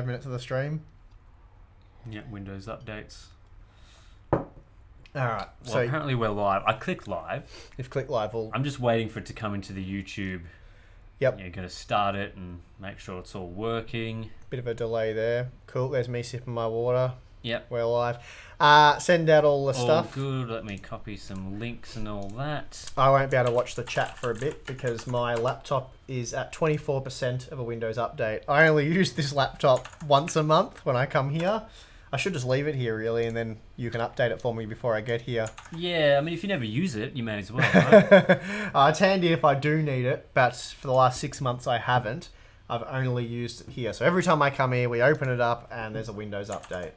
5 minutes of the stream. Yeah, Windows updates. Alright, Well, so apparently we're live. I clicked live. if click live will... I'm just waiting for it to come into the YouTube. Yep. You're going to start it and make sure it's all working. Bit of a delay there. Cool, there's me sipping my water. Yep. We're live. Send out all the stuff. Good. Let me copy some links and all that. I won't be able to watch the chat for a bit because my laptop is at 24% of a Windows update. I only use this laptop once a month when I come here. I should just leave it here really, and then you can update it for me before I get here. Yeah, I mean, if you never use it, you may as well, right? It's handy if I do need it, but for the last 6 months I haven't. I've only used it here. So every time I come here, we open it up and there's a Windows update.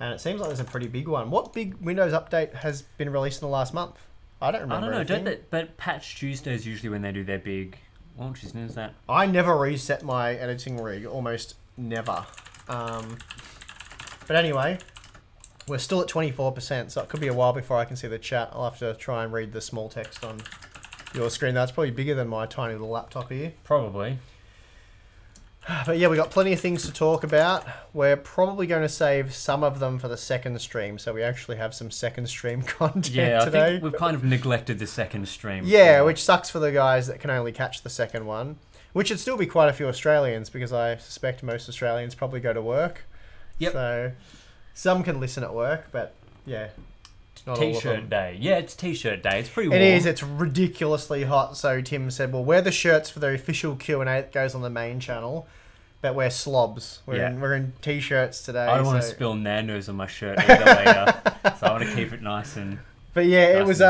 And it seems like there's a pretty big one. What big Windows update has been released in the last month? I don't remember. I don't know, anything. don't they? But Patch Tuesday is usually when they do their big launches, isn't that? I never reset my editing rig, almost never. But anyway, we're still at 24%, so it could be a while before I can see the chat. I'll have to try and read the small text on your screen. That's probably bigger than my tiny little laptop here. Probably. But yeah, we got plenty of things to talk about. We're probably going to save some of them for the second stream, so we actually have some second stream content Yeah, today. I think we've kind of neglected the second stream. Yeah, which sucks for the guys that can only catch the second one, which should still be quite a few Australians because I suspect most Australians probably go to work. Yep. So some can listen at work, but yeah. Not all of T-shirt them. day. Yeah, it's T-shirt day. It's pretty warm. It is. It's ridiculously hot. So Tim said, "Well, wear the shirts for the official Q&A that goes on the main channel, but we're slobs. We're in T-shirts today." I don't want to spill Nando's on my shirt either later, so I want to keep it nice and. But yeah, nice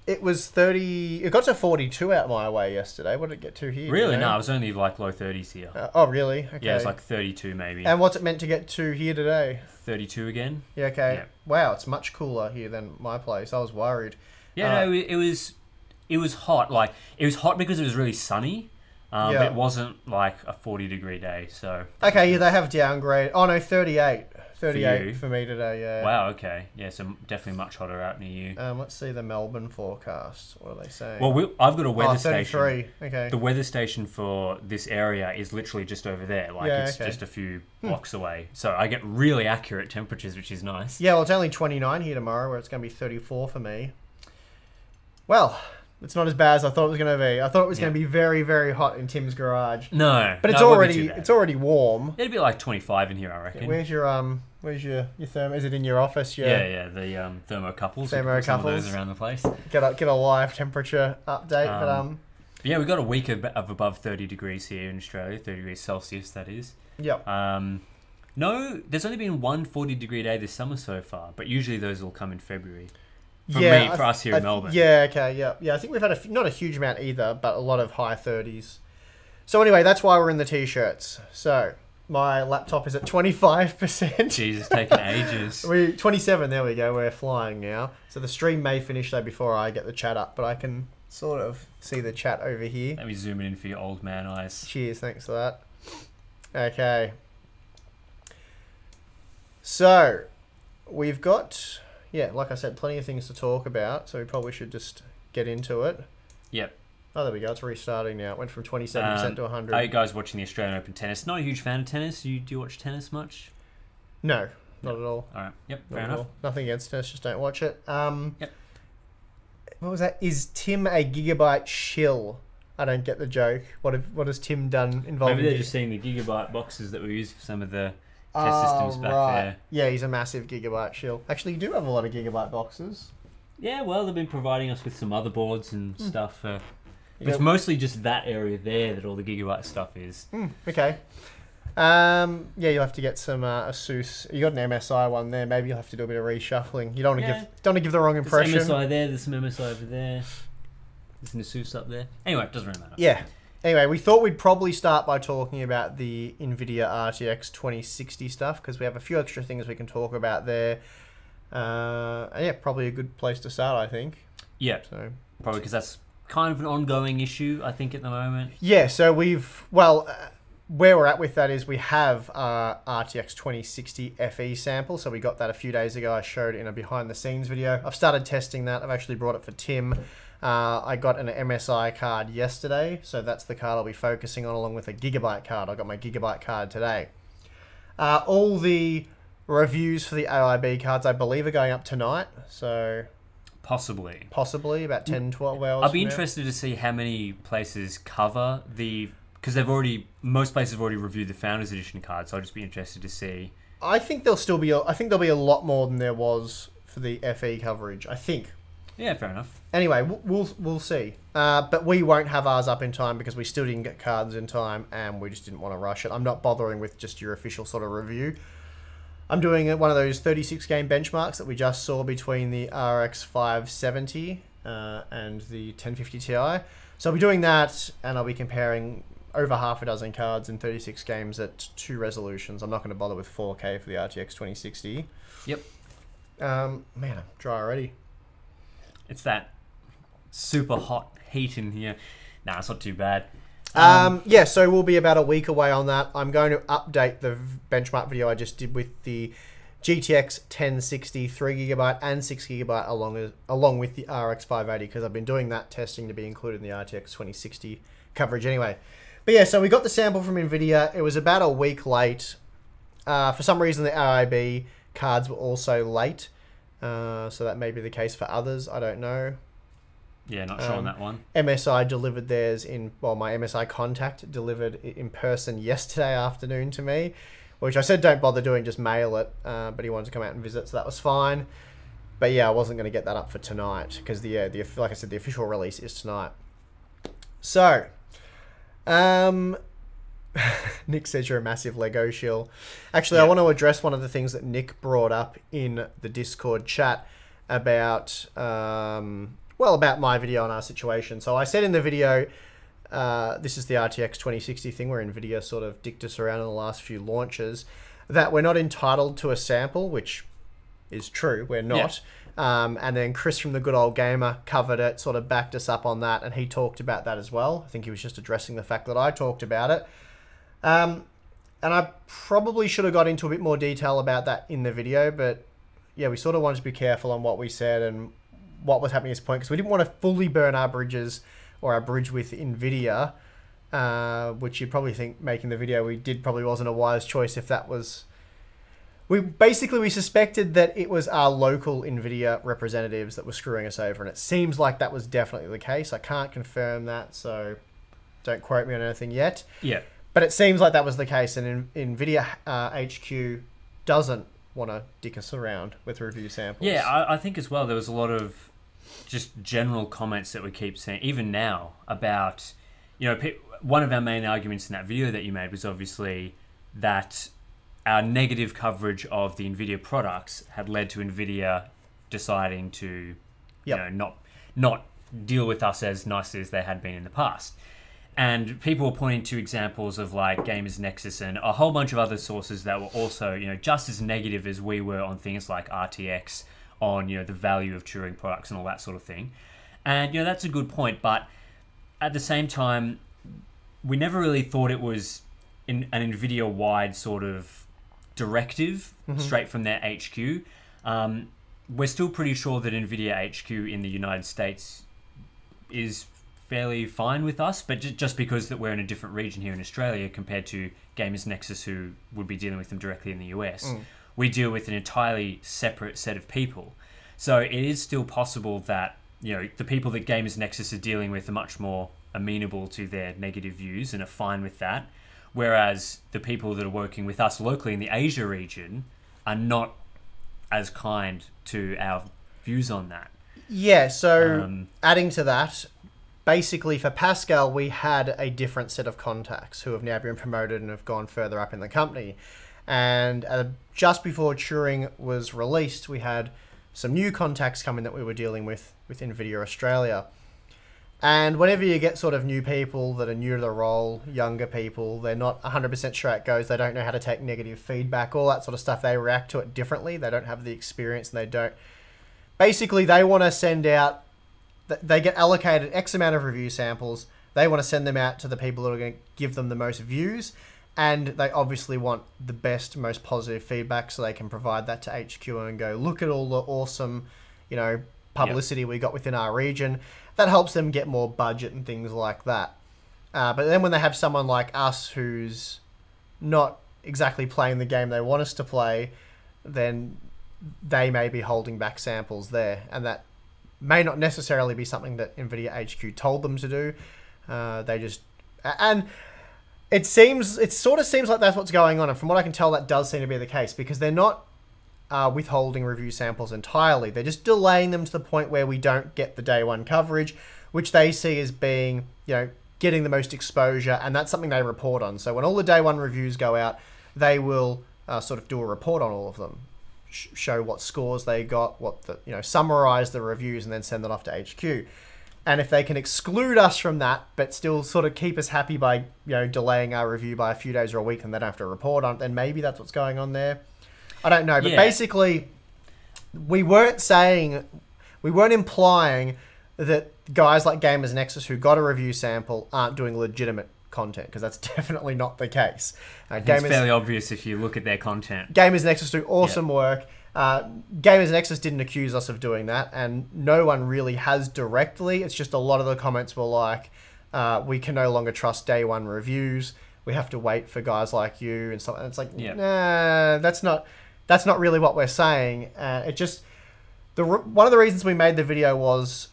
it was 30. It got to 42 out my way yesterday. What did it get to here? Really? You know? No, it was only like low 30s here. Oh, really? Okay. Yeah, it's like 32 maybe. And what's it meant to get to here today? 32 again. Yeah, okay. Yeah. Wow, it's much cooler here than my place. I was worried. Yeah, no, it was hot. Like it was hot because it was really sunny. But it wasn't like a 40-degree day. So. Okay, yeah, they have downgraded. Oh no, 38. For 38 you? for me today. Yeah. Wow. Okay. Yeah. So definitely much hotter out near you. Let's see the Melbourne forecast. What are they saying? Well, I've got a weather 33. station. Okay. The weather station for this area is literally just over there. Like it's okay. just a few blocks away. So I get really accurate temperatures, which is nice. Yeah, well, it's only 29 here tomorrow, where it's going to be 34 for me. Well, it's not as bad as I thought it was going to be. I thought it was going to be very, very hot in Tim's garage. No, But it's no, it won't be too bad. already warm. It'd be like 25 in here, I reckon. Where's your thermo? Is it in your office? Yeah, the thermocouples. Some of those around the place. Get a live temperature update. Yeah, we got a week of above 30 degrees here in Australia, 30 degrees Celsius, that is. Yep. No, there's only been one 40-degree day this summer so far, but usually those will come in February. For us here in Melbourne. Yeah, okay, yeah. I think we've had not a huge amount either, but a lot of high 30s. So anyway, that's why we're in the T-shirts. So my laptop is at 25%. Jesus, taking ages. 27, there we go. We're flying now. So the stream may finish though before I get the chat up, but I can sort of see the chat over here. Let me zoom in for your old man eyes. Cheers, thanks for that. Okay. So we've got... Yeah, like I said, plenty of things to talk about, so we probably should just get into it. Yep. Oh, there we go. It's restarting now. It went from 27% to 100. Are you guys watching the Australian Open tennis? Not a huge fan of tennis. Do you watch tennis much? No, not at all. All right. Yep, Not fair at enough. all. Nothing against tennis, just don't watch it. Yep. What was that? Is Tim a gigabyte shill? I don't get the joke. What has Tim done involving... Maybe they're just seeing the gigabyte boxes that we use for some of the test systems back there. Yeah, he's a massive gigabyte shill. Actually, you do have a lot of gigabyte boxes. Yeah, well, they've been providing us with some motherboards and stuff. But Yeah. it's mostly just that area there that all the gigabyte stuff is. Okay. Yeah, you'll have to get some Asus. You got an MSI one there. Maybe you'll have to do a bit of reshuffling. You don't want to give the wrong impression. There's MSI there. There's some MSI over there. There's an Asus up there. Anyway, it doesn't really matter. Yeah. Anyway, we thought we'd probably start by talking about the NVIDIA RTX 2060 stuff because we have a few extra things we can talk about there. And yeah, probably a good place to start, I think. Yeah, So probably because that's kind of an ongoing issue, I think, at the moment. yeah, so where we're at with that is we have our RTX 2060 FE sample. So we got that a few days ago. I showed it in a behind the scenes video. I've started testing that. I've actually brought it for Tim. I got an MSI card yesterday, so that's the card I'll be focusing on along with a Gigabyte card. I got my Gigabyte card today. All the reviews for the AIB cards, I believe, are going up tonight. So possibly about 10, 12 hours. I'd be interested to see how many places cover the, because most places have already reviewed the Founders Edition cards. So I'd just be interested to see. I think there'll be a lot more than there was for the FE coverage. I think. Yeah, fair enough. Anyway, we'll see. But we won't have ours up in time because we still didn't get cards in time, and we just didn't want to rush it. I'm not bothering with just your official sort of review. I'm doing one of those 36 game benchmarks that we just saw between the RX 570 and the 1050 Ti. So I'll be doing that, and I'll be comparing over half a dozen cards in 36 games at 2 resolutions. I'm not going to bother with 4K for the RTX 2060. Yep. Man, I'm dry already. It's that super hot heat in here. Nah, it's not too bad. Yeah, so we'll be about a week away on that. I'm going to update the benchmark video I just did with the GTX 1060 3GB and 6GB along with the RX 580 because I've been doing that testing to be included in the RTX 2060 coverage anyway. But yeah, so we got the sample from NVIDIA. It was about a week late. For some reason, the AIB cards were also late. So that may be the case for others. I don't know. Yeah, not sure on that one. MSI delivered theirs my MSI contact delivered it in person yesterday afternoon to me, which I said don't bother doing, just mail it. But he wanted to come out and visit, so that was fine. But yeah, I wasn't going to get that up for tonight because like I said, the official release is tonight. So, Nick says you're a massive Lego shill. Actually, yeah. I want to address one of the things that Nick brought up in the Discord chat about about my video and our situation. So I said in the video, this is the RTX 2060 thing where NVIDIA sort of dicked us around in the last few launches, that we're not entitled to a sample, which is true, we're not. Yeah. And then Chris from The Good Old Gamer covered it, sort of backed us up on that, and he talked about that as well. I think he was just addressing the fact that I talked about it. And I probably should have got into a bit more detail about that in the video, but yeah, we sort of wanted to be careful on what we said and what was happening at this point, because we didn't want to fully burn our bridges or our bridge with NVIDIA, which you'd probably think making the video we did probably wasn't a wise choice if that was... We suspected that it was our local NVIDIA representatives that were screwing us over, and it seems like that was definitely the case. I can't confirm that, so don't quote me on anything yet. Yeah. But it seems like that was the case, and NVIDIA HQ doesn't want to dick us around with review samples. Yeah, I think as well there was a lot of just general comments that we keep seeing, even now, about, one of our main arguments in that video that you made was obviously that our negative coverage of the NVIDIA products had led to NVIDIA deciding to, not deal with us as nicely as they had been in the past. And people were pointing to examples of like Gamers Nexus and a whole bunch of other sources that were also, just as negative as we were on things like RTX, on, the value of Turing products and all that sort of thing. And, that's a good point. But at the same time, we never really thought it was an NVIDIA-wide sort of directive straight from their HQ. We're still pretty sure that NVIDIA HQ in the United States is fairly fine with us, but just because that we're in a different region here in Australia compared to Gamers Nexus, who would be dealing with them directly in the US, we deal with an entirely separate set of people. So it is still possible that, the people that Gamers Nexus are dealing with are much more amenable to their negative views and are fine with that, whereas the people that are working with us locally in the Asia region are not as kind to our views on that. Yeah, so adding to that, basically, for Pascal, we had a different set of contacts who have now been promoted and have gone further up in the company. And just before Turing was released, we had some new contacts coming that we were dealing with NVIDIA Australia. And whenever you get sort of new people that are new to the role, younger people, they're not 100% sure how it goes, they don't know how to take negative feedback, all that sort of stuff, they react to it differently, they don't have the experience, and they don't... Basically, they want to send out... They get allocated X amount of review samples. They want to send them out to the people that are going to give them the most views. And they obviously want the best, most positive feedback so they can provide that to HQ and go, look at all the awesome, publicity we got within our region. That helps them get more budget and things like that. But then when they have someone like us who's not exactly playing the game they want us to play, then they may be holding back samples there, and that may not necessarily be something that NVIDIA HQ told them to do. They just... And it sort of seems like that's what's going on, and from what I can tell, that does seem to be the case, because they're not withholding review samples entirely. They're just delaying them to the point where we don't get the day one coverage, which they see as being, getting the most exposure, and that's something they report on. So when all the day one reviews go out, they will sort of do a report on all of them, show what scores they got, summarize the reviews, and then send it off to HQ. And if they can exclude us from that, but still sort of keep us happy by, delaying our review by a few days or a week, and they don't have to report on it, then maybe that's what's going on there. I don't know, but basically, we weren't implying that guys like Gamers Nexus who got a review sample aren't doing legitimate content, because that's definitely not the case. It's fairly obvious if you look at their content. Gamers Nexus do awesome work. Gamers Nexus didn't accuse us of doing that, and no one really has directly. It's just a lot of the comments were like, we can no longer trust day one reviews. We have to wait for guys like you and stuff. And it's like, nah, that's not really what we're saying. It just... One of the reasons we made the video was...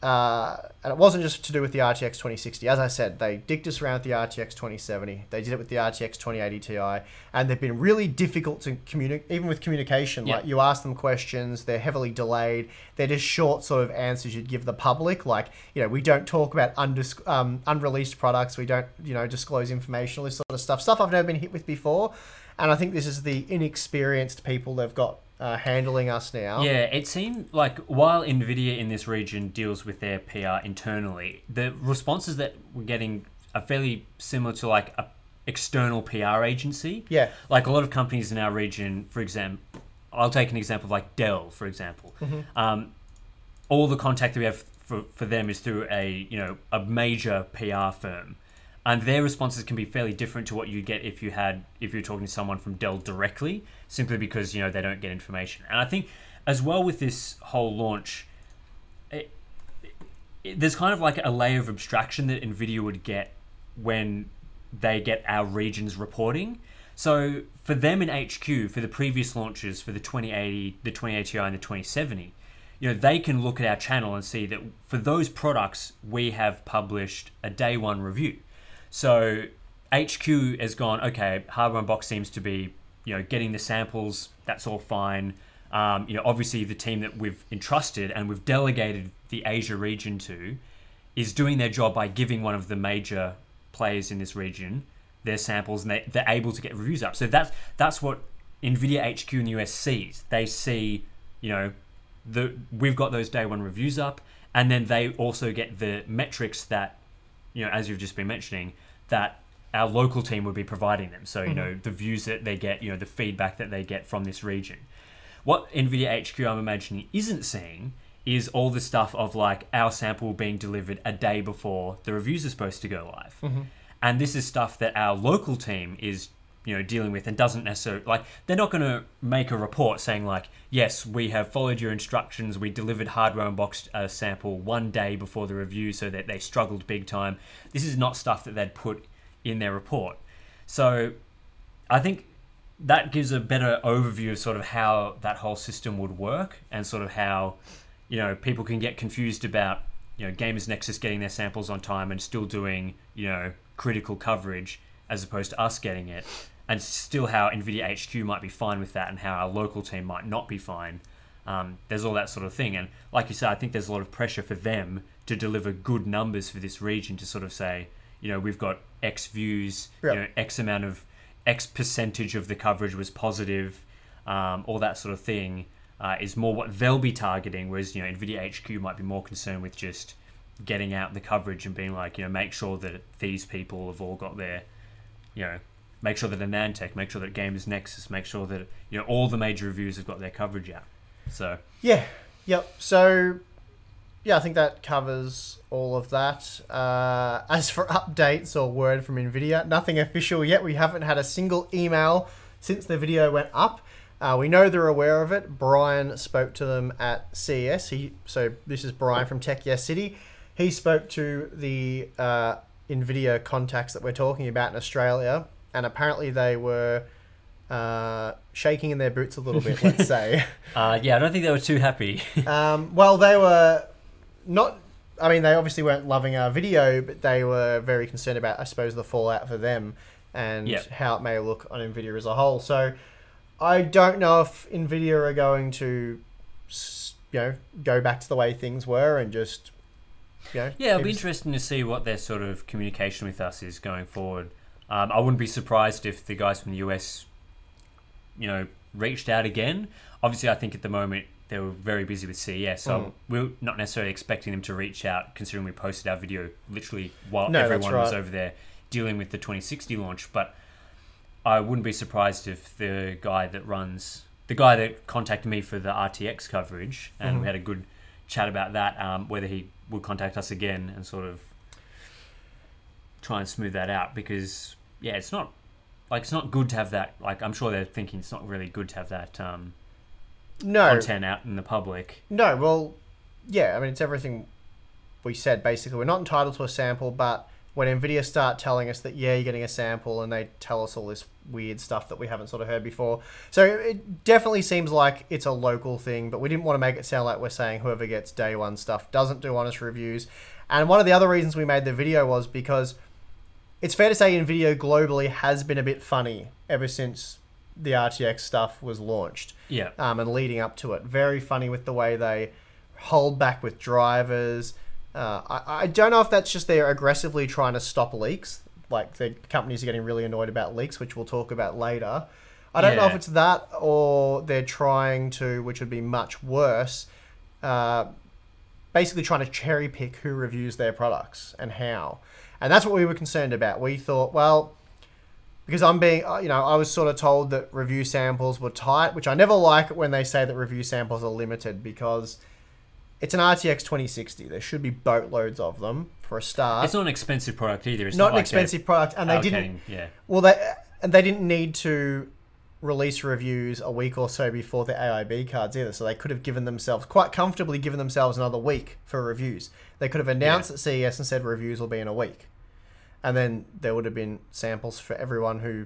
and it wasn't just to do with the RTX 2060. As I said, they dicked us around with the RTX 2070. They did it with the RTX 2080 Ti. And they've been really difficult to communicate, even with communication. Like, you ask them questions, they're heavily delayed. They're just short sort of answers you'd give the public. Like, we don't talk about unreleased products. We don't, disclose information, all this sort of stuff. Stuff I've never been hit with before. And I think this is the inexperienced people they've got handling us now. Yeah, it seemed like while NVIDIA in this region deals with their PR internally, the responses that we're getting are fairly similar to like a external PR agency. Yeah. Like a lot of companies in our region, for example, I'll take an example of like Dell, for example. Mm-hmm. All the contact that we have for them is through a major PR firm. And their responses can be fairly different to what you get if you're talking to someone from Dell directly, simply because they don't get information. And I think as well with this whole launch, there's kind of like a layer of abstraction that NVIDIA would get when they get our region's reporting. So for them in HQ, for the previous launches, for the 2080, the 2080 Ti, and the 2070, they can look at our channel and see that for those products, we have published a day one review. So HQ has gone, okay, Hardware Unboxed seems to be, getting the samples. That's all fine. Obviously the team that we've entrusted and we've delegated the Asia region to is doing their job by giving one of the major players in this region their samples, and they're able to get reviews up. So that's what NVIDIA HQ in the US sees. They see, we've got those day one reviews up, and then they also get the metrics that, as you've just been mentioning, that our local team would be providing them. So, the views that they get, the feedback that they get from this region. What NVIDIA HQ, I'm imagining, isn't seeing is all the stuff of like our sample being delivered a day before the reviews are supposed to go live. Mm-hmm. And this is stuff that our local team is, dealing with, and doesn't necessarily, like, they're not going to make a report saying like, yes, we have followed your instructions. We delivered Hardware Unboxed a sample one day before the review so that they struggled big time. This is not stuff that they'd put in their report. So I think that gives a better overview of sort of how that whole system would work, and sort of how, people can get confused about, Gamers Nexus getting their samples on time and still doing, critical coverage as opposed to us getting it. And still how NVIDIA HQ might be fine with that, and how our local team might not be fine. There's all that sort of thing. And like you said, I think there's a lot of pressure for them to deliver good numbers for this region, to sort of say, we've got X views, X amount of X percentage of the coverage was positive, all that sort of thing is more what they'll be targeting. Whereas, NVIDIA HQ might be more concerned with just getting out the coverage and being like, make sure that these people have all got their, make sure that AnandTech, make sure that Gamers Nexus, make sure that all the major reviewers have got their coverage out. So So I think that covers all of that. As for updates or word from NVIDIA, nothing official yet. We haven't had a single email since the video went up. We know they're aware of it. Brian spoke to them at CES. So this is Brian from Tech Yes City. He spoke to the NVIDIA contacts that we're talking about in Australia, and apparently they were shaking in their boots a little bit, let's say. Yeah, I don't think they were too happy. Well, they were not. I mean, they obviously weren't loving our video, but they were very concerned about, I suppose, the fallout for them and how it may look on Nvidia as a whole. So I don't know if Nvidia are going to, go back to the way things were and just, Yeah, it'll be interesting to see what their sort of communication with us is going forward. I wouldn't be surprised if the guys from the US, reached out again. Obviously, I think at the moment they were very busy with CES, so we're not necessarily expecting them to reach out, considering we posted our video literally while everyone was over there dealing with the 2060 launch. But I wouldn't be surprised if the guy that contacted me for the RTX coverage, and we had a good chat about that, whether he would contact us again and sort of try and smooth that out, because it's not good to have that. Like, I'm sure they're thinking it's not really good to have that content out in the public. No, well, I mean, it's everything we said, basically. We're not entitled to a sample, but when Nvidia start telling us that, you're getting a sample, and they tell us all this weird stuff that we haven't sort of heard before. So it definitely seems like it's a local thing, but we didn't want to make it sound like we're saying whoever gets day one stuff doesn't do honest reviews. And one of the other reasons we made the video was because it's fair to say Nvidia globally has been a bit funny ever since the RTX stuff was launched. Yeah. And leading up to it. Very funny with the way they hold back with drivers. I don't know if that's just they're aggressively trying to stop leaks. Like, the companies are getting really annoyed about leaks, which we'll talk about later. I don't know if it's that, or they're trying to, which would be much worse, basically trying to cherry pick who reviews their products and how. And that's what we were concerned about. We thought, well, because I was sort of told that review samples were tight, which I never like it when they say that review samples are limited, because it's an RTX 2060. There should be boatloads of them for a start. It's not an expensive product either. It's not an like expensive product, and they didn't. Yeah. Well, they didn't need to release reviews a week or so before the AIB cards either, so they could have quite comfortably given themselves another week for reviews. They could have announced at CES and said reviews will be in a week, and then there would have been samples for everyone who,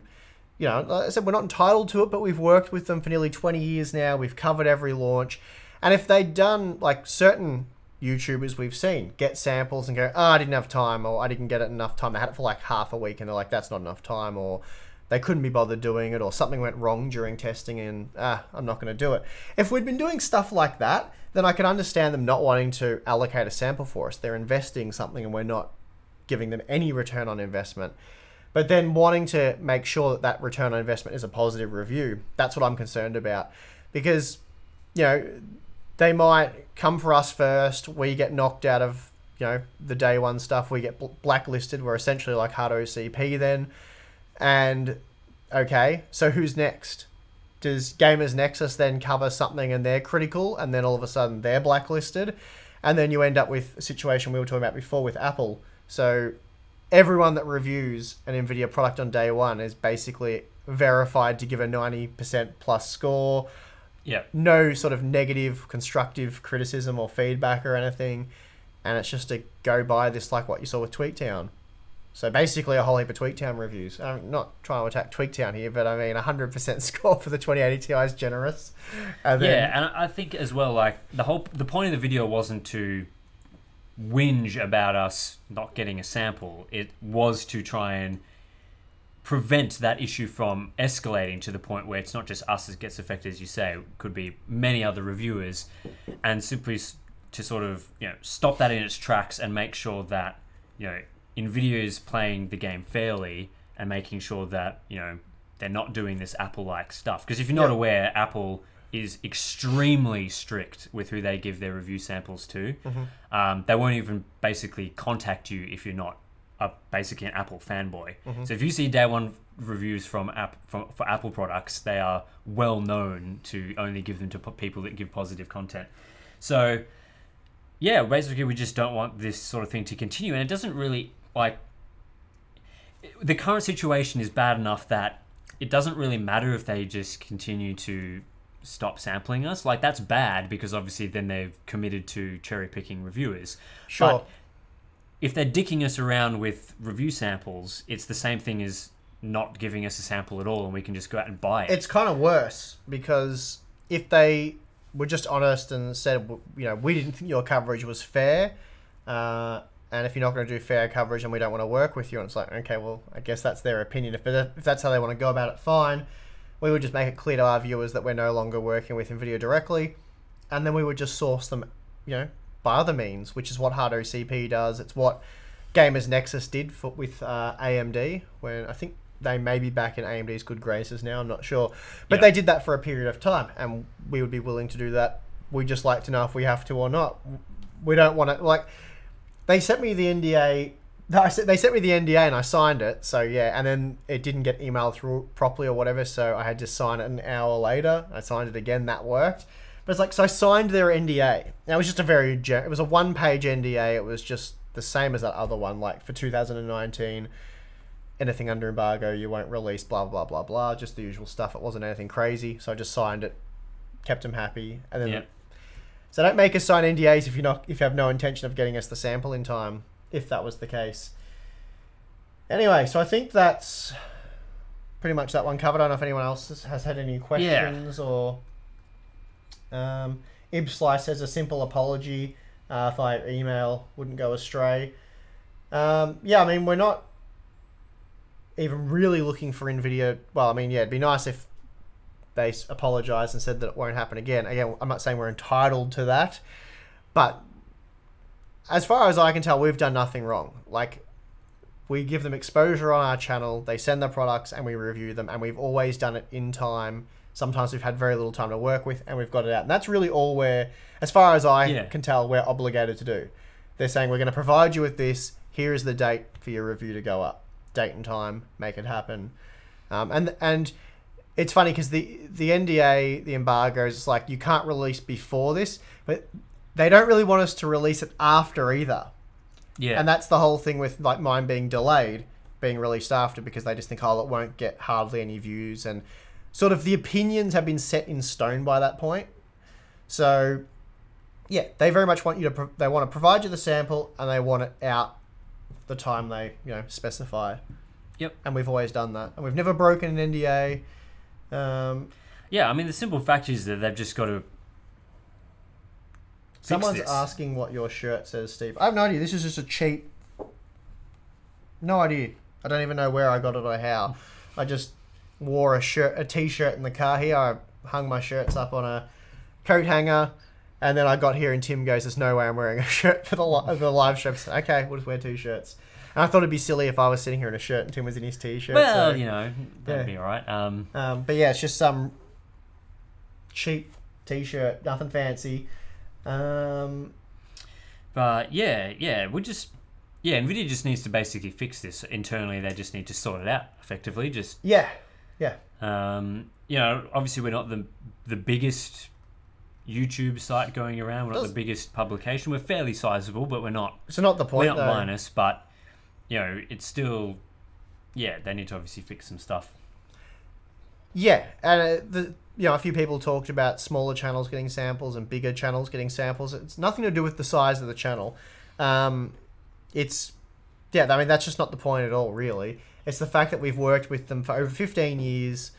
like I said, we're not entitled to it, but we've worked with them for nearly 20 years now. We've covered every launch. And if they'd done, like certain YouTubers we've seen, get samples and go, I didn't have time, or I didn't get it enough time. They had it for like half a week and they're like, that's not enough time, or they couldn't be bothered doing it, or something went wrong during testing and, I'm not going to do it. If we'd been doing stuff like that, then I can understand them not wanting to allocate a sample for us. They're investing something and we're not giving them any return on investment. But then wanting to make sure that that return on investment is a positive review, that's what I'm concerned about. Because, they might come for us first. We get knocked out of, the day one stuff. We get blacklisted. We're essentially like hard OCP then. And, okay, so who's next? Does Gamers Nexus then cover something and they're critical, and then all of a sudden they're blacklisted? And then you end up with a situation we were talking about before with Apple. So everyone that reviews an NVIDIA product on day one is basically verified to give a 90% plus score. Yeah. No sort of negative, constructive criticism or feedback or anything. And it's just to go by this, like what you saw with TweakTown. So basically a whole heap of TweakTown reviews. I'm not trying to attack TweakTown here, but I mean 100% score for the 2080 Ti is generous. And then, and I think as well, like the point of the video wasn't to whinge about us not getting a sample. It was to try and prevent that issue from escalating to the point where it's not just us that gets affected, as you say. It could be many other reviewers, and simply to sort of stop that in its tracks and make sure that NVIDIA is playing the game fairly and making sure that they're not doing this Apple-like stuff. Because if you're not aware, Apple is extremely strict with who they give their review samples to. They won't even basically contact you if you're not basically an Apple fanboy. So if you see day one reviews for Apple products, they are well known to only give them to people that give positive content. So basically we just don't want this sort of thing to continue, and it doesn't really, like, the current situation is bad enough that it doesn't really matter if they just continue to stop sampling us. Like, that's bad because obviously then they've committed to cherry picking reviewers. Sure. But if they're dicking us around with review samples, it's the same thing as not giving us a sample at all, and we can just go out and buy it. It's kind of worse, because if they were just honest and said, you know, we didn't think your coverage was fair, and if you're not going to do fair coverage and we don't want to work with you, and it's like, okay, well, I guess that's their opinion. If that's how they want to go about it, fine. We would just make it clear to our viewers that we're no longer working with NVIDIA directly, and then we would just source them, you know, by other means, which is what HardOCP does. It's what Gamers Nexus did with AMD, when I think they may be back in AMD's good graces now, I'm not sure. But they did that for a period of time, and we would be willing to do that. We just like to know if we have to or not. We don't want to, like, they sent me the NDA. They sent me the NDA and I signed it. So yeah, and then it didn't get emailed through properly or whatever. So I had to sign it an hour later. I signed it again. That worked. But it's like, so I signed their NDA. Now it was just it was a 1-page NDA. It was just the same as that other one. Like, for 2019, anything under embargo, you won't release, blah, blah, blah, blah. Just the usual stuff. It wasn't anything crazy. So I just signed it, kept them happy. And then, so don't make us sign NDAs if you have no intention of getting us the sample in time, if that was the case. Anyway, so I think that's pretty much that one covered. I don't know if anyone else has had any questions or... Ibslice says a simple apology via email wouldn't go astray. Yeah, I mean, we're not even really looking for NVIDIA. Well, I mean, yeah, it'd be nice if they apologized and said that it won't happen again. Again, I'm not saying we're entitled to that, but as far as I can tell, we've done nothing wrong. Like, we give them exposure on our channel, they send the products, and we review them, and we've always done it in time. Sometimes we've had very little time to work with, and we've got it out. And that's really all we're, as far as I can tell, we're obligated to do. They're saying, we're going to provide you with this. Here is the date for your review to go up. Date and time, make it happen. And it's funny because the NDA, the embargoes, it's like, you can't release before this, but they don't really want us to release it after either. Yeah. And that's the whole thing with, like, mine being delayed, being released after, because they just think, oh, it won't get hardly any views, and sort of the opinions have been set in stone by that point. So, yeah, they very much want you to, they want to provide you the sample, and they want it out the time they, you know, specify. Yep. And we've always done that. And we've never broken an NDA. Yeah, I mean, the simple fact is that they've just got to Someone's asking what your shirt says, Steve. I have no idea. This is just a cheap... No idea. I don't even know where I got it or how. I just wore a t-shirt in the car here. I hung my shirts up on a coat hanger, and then I got here and Tim goes, there's no way I'm wearing a shirt for the live show. So, okay, we'll just wear 2 shirts. And I thought it'd be silly if I was sitting here in a shirt and Tim was in his t-shirt. Well, so, you know, that'd be all right. But yeah, it's just some cheap t-shirt, nothing fancy. But yeah, NVIDIA just needs to basically fix this internally. They just need to sort it out effectively. Yeah. You know, obviously we're not the biggest YouTube site going around. We're not the biggest publication. We're fairly sizable, but we're not. So not the point. We're not Linus, but you know, it's still. Yeah, they need to obviously fix some stuff. Yeah, and a few people talked about smaller channels getting samples and bigger channels getting samples. It's nothing to do with the size of the channel. I mean, that's just not the point at all, really. It's the fact that we've worked with them for over 15 years.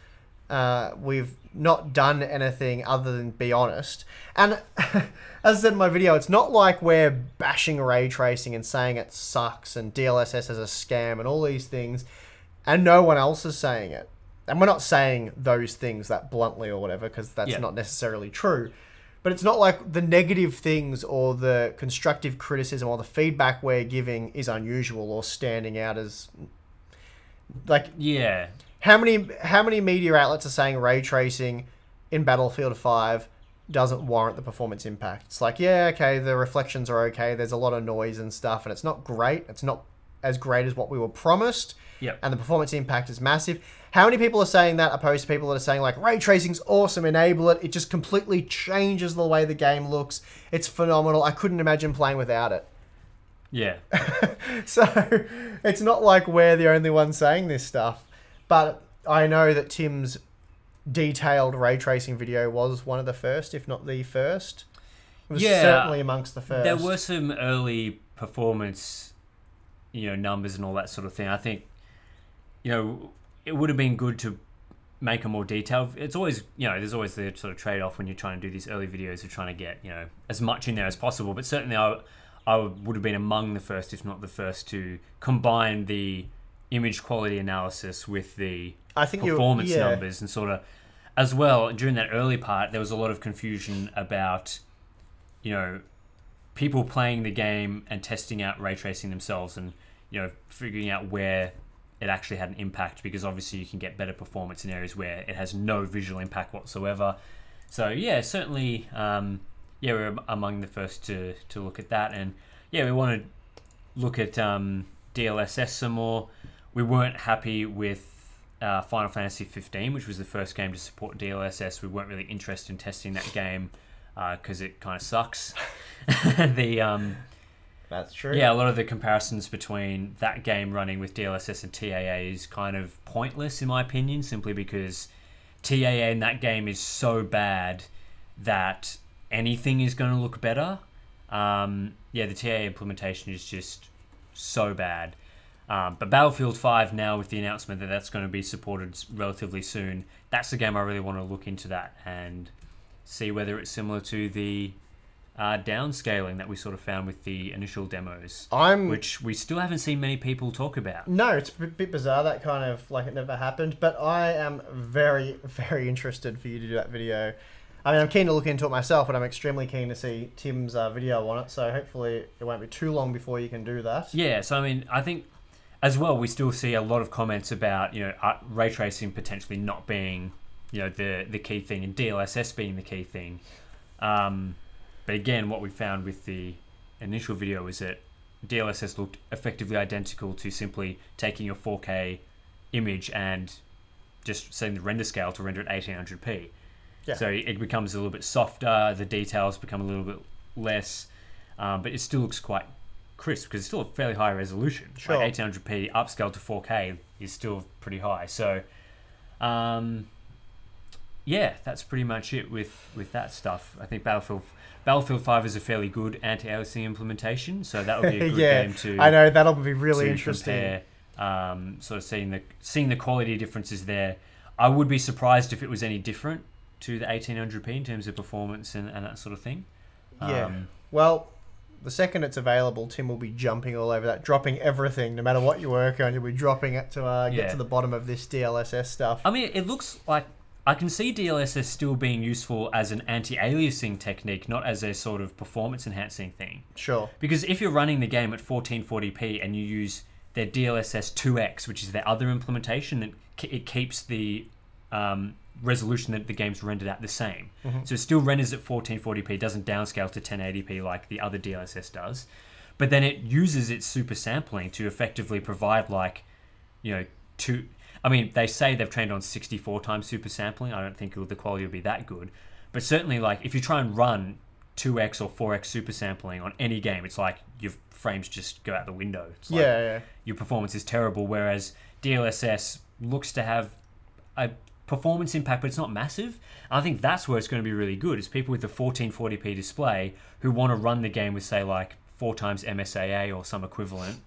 We've not done anything other than be honest. And as I said in my video, it's not like we're bashing ray tracing and saying it sucks and DLSS is a scam and all these things, and no one else is saying it. And we're not saying those things that bluntly or whatever, because that's not necessarily true. But it's not like the negative things or the constructive criticism or the feedback we're giving is unusual or standing out as... Like, how many media outlets are saying ray tracing in Battlefield 5 doesn't warrant the performance impact? It's like, yeah, okay, the reflections are okay, there's a lot of noise and stuff, and it's not great. It's not as great as what we were promised. And the performance impact is massive. How many people are saying that opposed to people that are saying, like, ray tracing's awesome, enable it, it just completely changes the way the game looks, it's phenomenal, I couldn't imagine playing without it. Yeah. So, it's not like we're the only ones saying this stuff. But I know that Tim's detailed ray tracing video was one of the first, if not the first. It was certainly amongst the first. There were some early performance, numbers and all that sort of thing. I think, it would have been good to make a more detailed. It's always, there's always the sort of trade-off when you're trying to do these early videos of trying to get, as much in there as possible. But certainly I would have been among the first, if not the first, to combine the image quality analysis with the performance numbers, and sort of, as well, during that early part, there was a lot of confusion about, people playing the game and testing out ray tracing themselves, and figuring out where it actually had an impact, because obviously you can get better performance in areas where it has no visual impact whatsoever. So yeah, certainly, we're among the first to look at that, and we want to look at DLSS some more. We weren't happy with Final Fantasy 15, which was the first game to support DLSS. We weren't really interested in testing that game because it kind of sucks. That's true. Yeah, a lot of the comparisons between that game running with DLSS and TAA is kind of pointless, in my opinion, simply because TAA in that game is so bad that anything is going to look better. The TAA implementation is just so bad. But Battlefield 5 now, with the announcement that that's going to be supported relatively soon, that's the game I really want to look into that and see whether it's similar to the downscaling that we sort of found with the initial demos, which we still haven't seen many people talk about. No, it's a bit bizarre, that kind of like it never happened, but I am very, very interested for you to do that video. I mean, I'm keen to look into it myself, but I'm extremely keen to see Tim's video on it, so hopefully it won't be too long before you can do that. Yeah, so I mean, I think as well, we still see a lot of comments about, ray tracing potentially not being, the key thing, and DLSS being the key thing. But again, what we found with the initial video was that DLSS looked effectively identical to simply taking your 4K image and just setting the render scale to render at 1800p. Yeah. So it becomes a little bit softer, the details become a little bit less, but it still looks quite crisp because it's still a fairly high resolution. Sure. Like 1800p upscaled to 4K is still pretty high. So, that's pretty much it with that stuff. I think Battlefield 5 is a fairly good anti-aliasing implementation, so that would be a good game to. I know, that'll be really interesting. Compare, sort of seeing the quality differences there. I would be surprised if it was any different to the 1800p in terms of performance and that sort of thing. Yeah. Well, the second it's available, Tim will be jumping all over that, dropping everything, no matter what you work on. You'll be dropping it to get to the bottom of this DLSS stuff. I mean, it looks like I can see DLSS still being useful as an anti-aliasing technique, not as a sort of performance-enhancing thing. Sure. Because if you're running the game at 1440p and you use their DLSS 2X, which is their other implementation, it keeps the resolution that the game's rendered at the same. Mm-hmm. So it still renders at 1440p, doesn't downscale to 1080p like the other DLSS does. But then it uses its super sampling to effectively provide they say they've trained on 64 times super sampling. I don't think the quality will be that good. But certainly, if you try and run 2x or 4x super sampling on any game, it's like your frames just go out the window. It's your performance is terrible, whereas DLSS looks to have a performance impact, but it's not massive. And I think that's where it's going to be really good. It's people with the 1440p display who want to run the game with, say, 4 times MSAA or some equivalent,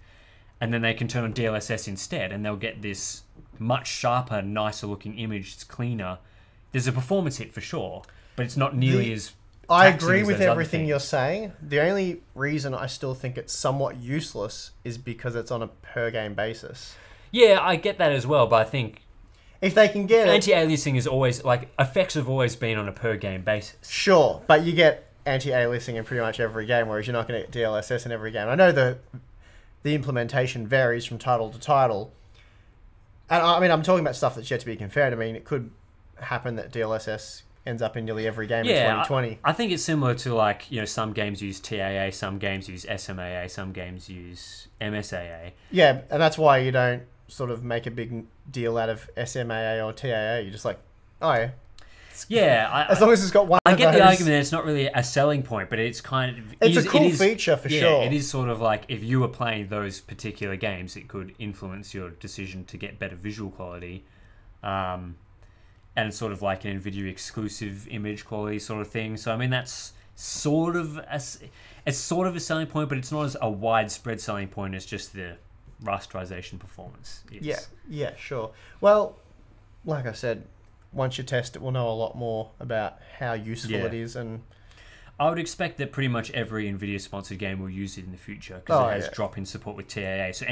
and then they can turn on DLSS instead, and they'll get this much sharper, nicer looking image. It's cleaner. There's a performance hit for sure, but it's not nearly as I agree with everything you're saying. The only reason I still think it's somewhat useless is because it's on a per game basis. Yeah, I get that as well, but I think if they can get anti-aliasing is always effects have always been on a per game basis. Sure, but you get anti-aliasing in pretty much every game, whereas you're not going to get DLSS in every game. I know the implementation varies from title to title. And I mean, I'm talking about stuff that's yet to be confirmed. I mean, it could happen that DLSS ends up in nearly every game in 2020. I think it's similar to some games use TAA, some games use SMAA, some games use MSAA. Yeah, and that's why you don't sort of make a big deal out of SMAA or TAA. You're just like, oh yeah. Yeah, as long as it's got one. I get the argument that it's not really a selling point, but it's kind of it's a cool feature for sure. It is sort of like if you were playing those particular games, it could influence your decision to get better visual quality, and it's sort of like an NVIDIA exclusive image quality sort of thing. So I mean that's sort of a selling point, but it's not as a widespread selling point as just the rasterization performance is. Yeah, sure. Well, like I said, once you test it, we'll know a lot more about how useful it is. And I would expect that pretty much every NVIDIA-sponsored game will use it in the future because it has drop-in support with TAA. So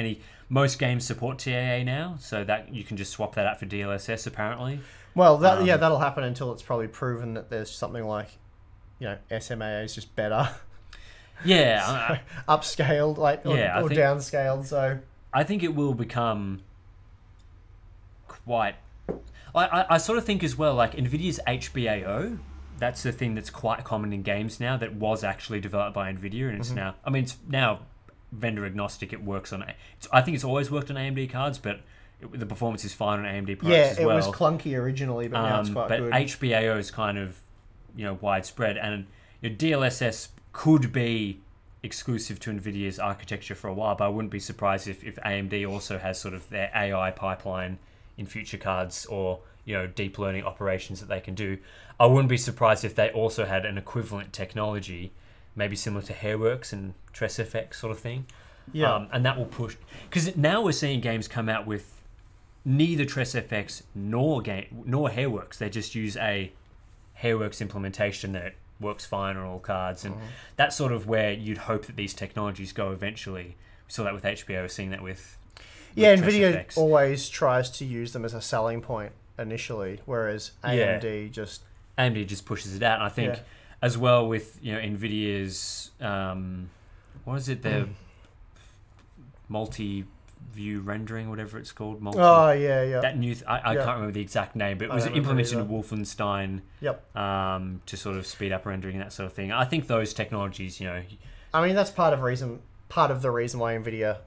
most games support TAA now, so that you can just swap that out for DLSS apparently. Well, that'll happen until it's probably proven that there's something like, SMAA is just better. Yeah, so, upscaled, or downscaled. So I think it will become quite. I sort of think as well, like NVIDIA's HBAO. That's the thing that's quite common in games now. That was actually developed by NVIDIA, and it's now. I mean, it's now vendor agnostic. It works on. I think it's always worked on AMD cards, but the performance is fine on AMD products as well. Yeah, it was clunky originally, but now it's quite good. But HBAO is kind of, widespread, and DLSS could be exclusive to NVIDIA's architecture for a while, but I wouldn't be surprised if AMD also has sort of their AI pipeline in future cards or, deep learning operations that they can do. I wouldn't be surprised if they also had an equivalent technology, maybe similar to Hairworks and TressFX sort of thing. Yeah. And that will push... Because now we're seeing games come out with neither TressFX nor Hairworks. They just use a Hairworks implementation that works fine on all cards. And that's sort of where you'd hope that these technologies go eventually. We saw that with HBO, seeing that with NVIDIA always tries to use them as a selling point initially, whereas AMD just pushes it out. And I think as well with NVIDIA's what is it, the multi-view rendering, whatever it's called. That new I can't remember the exact name, but it was implemented in Wolfenstein. To sort of speed up rendering and that sort of thing. I think those technologies, I mean, that's part of the reason why NVIDIA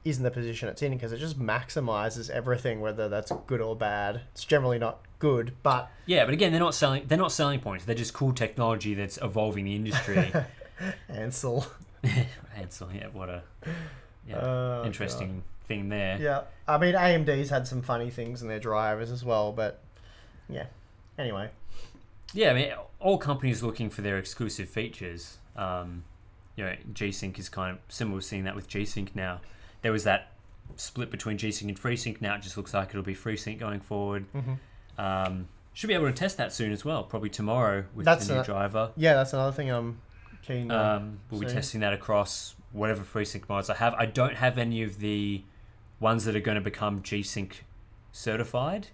is in the position it's in, because it just maximizes everything, whether that's good or bad. It's generally not good, but but again, they're not selling points. They're just cool technology that's evolving the industry. Ansel, what a interesting thing there. Yeah, I mean, AMD's had some funny things in their drivers as well, but anyway. Yeah, I mean, all companies looking for their exclusive features. G-Sync is kind of similar. We're seeing that with G-Sync now. There was that split between G-Sync and FreeSync. Now it just looks like it'll be FreeSync going forward. Should be able to test that soon as well. Probably tomorrow with the new driver. Yeah, that's another thing I'm keen on. We'll be testing that across whatever FreeSync mods I have. I don't have any of the ones that are going to become G-Sync certified.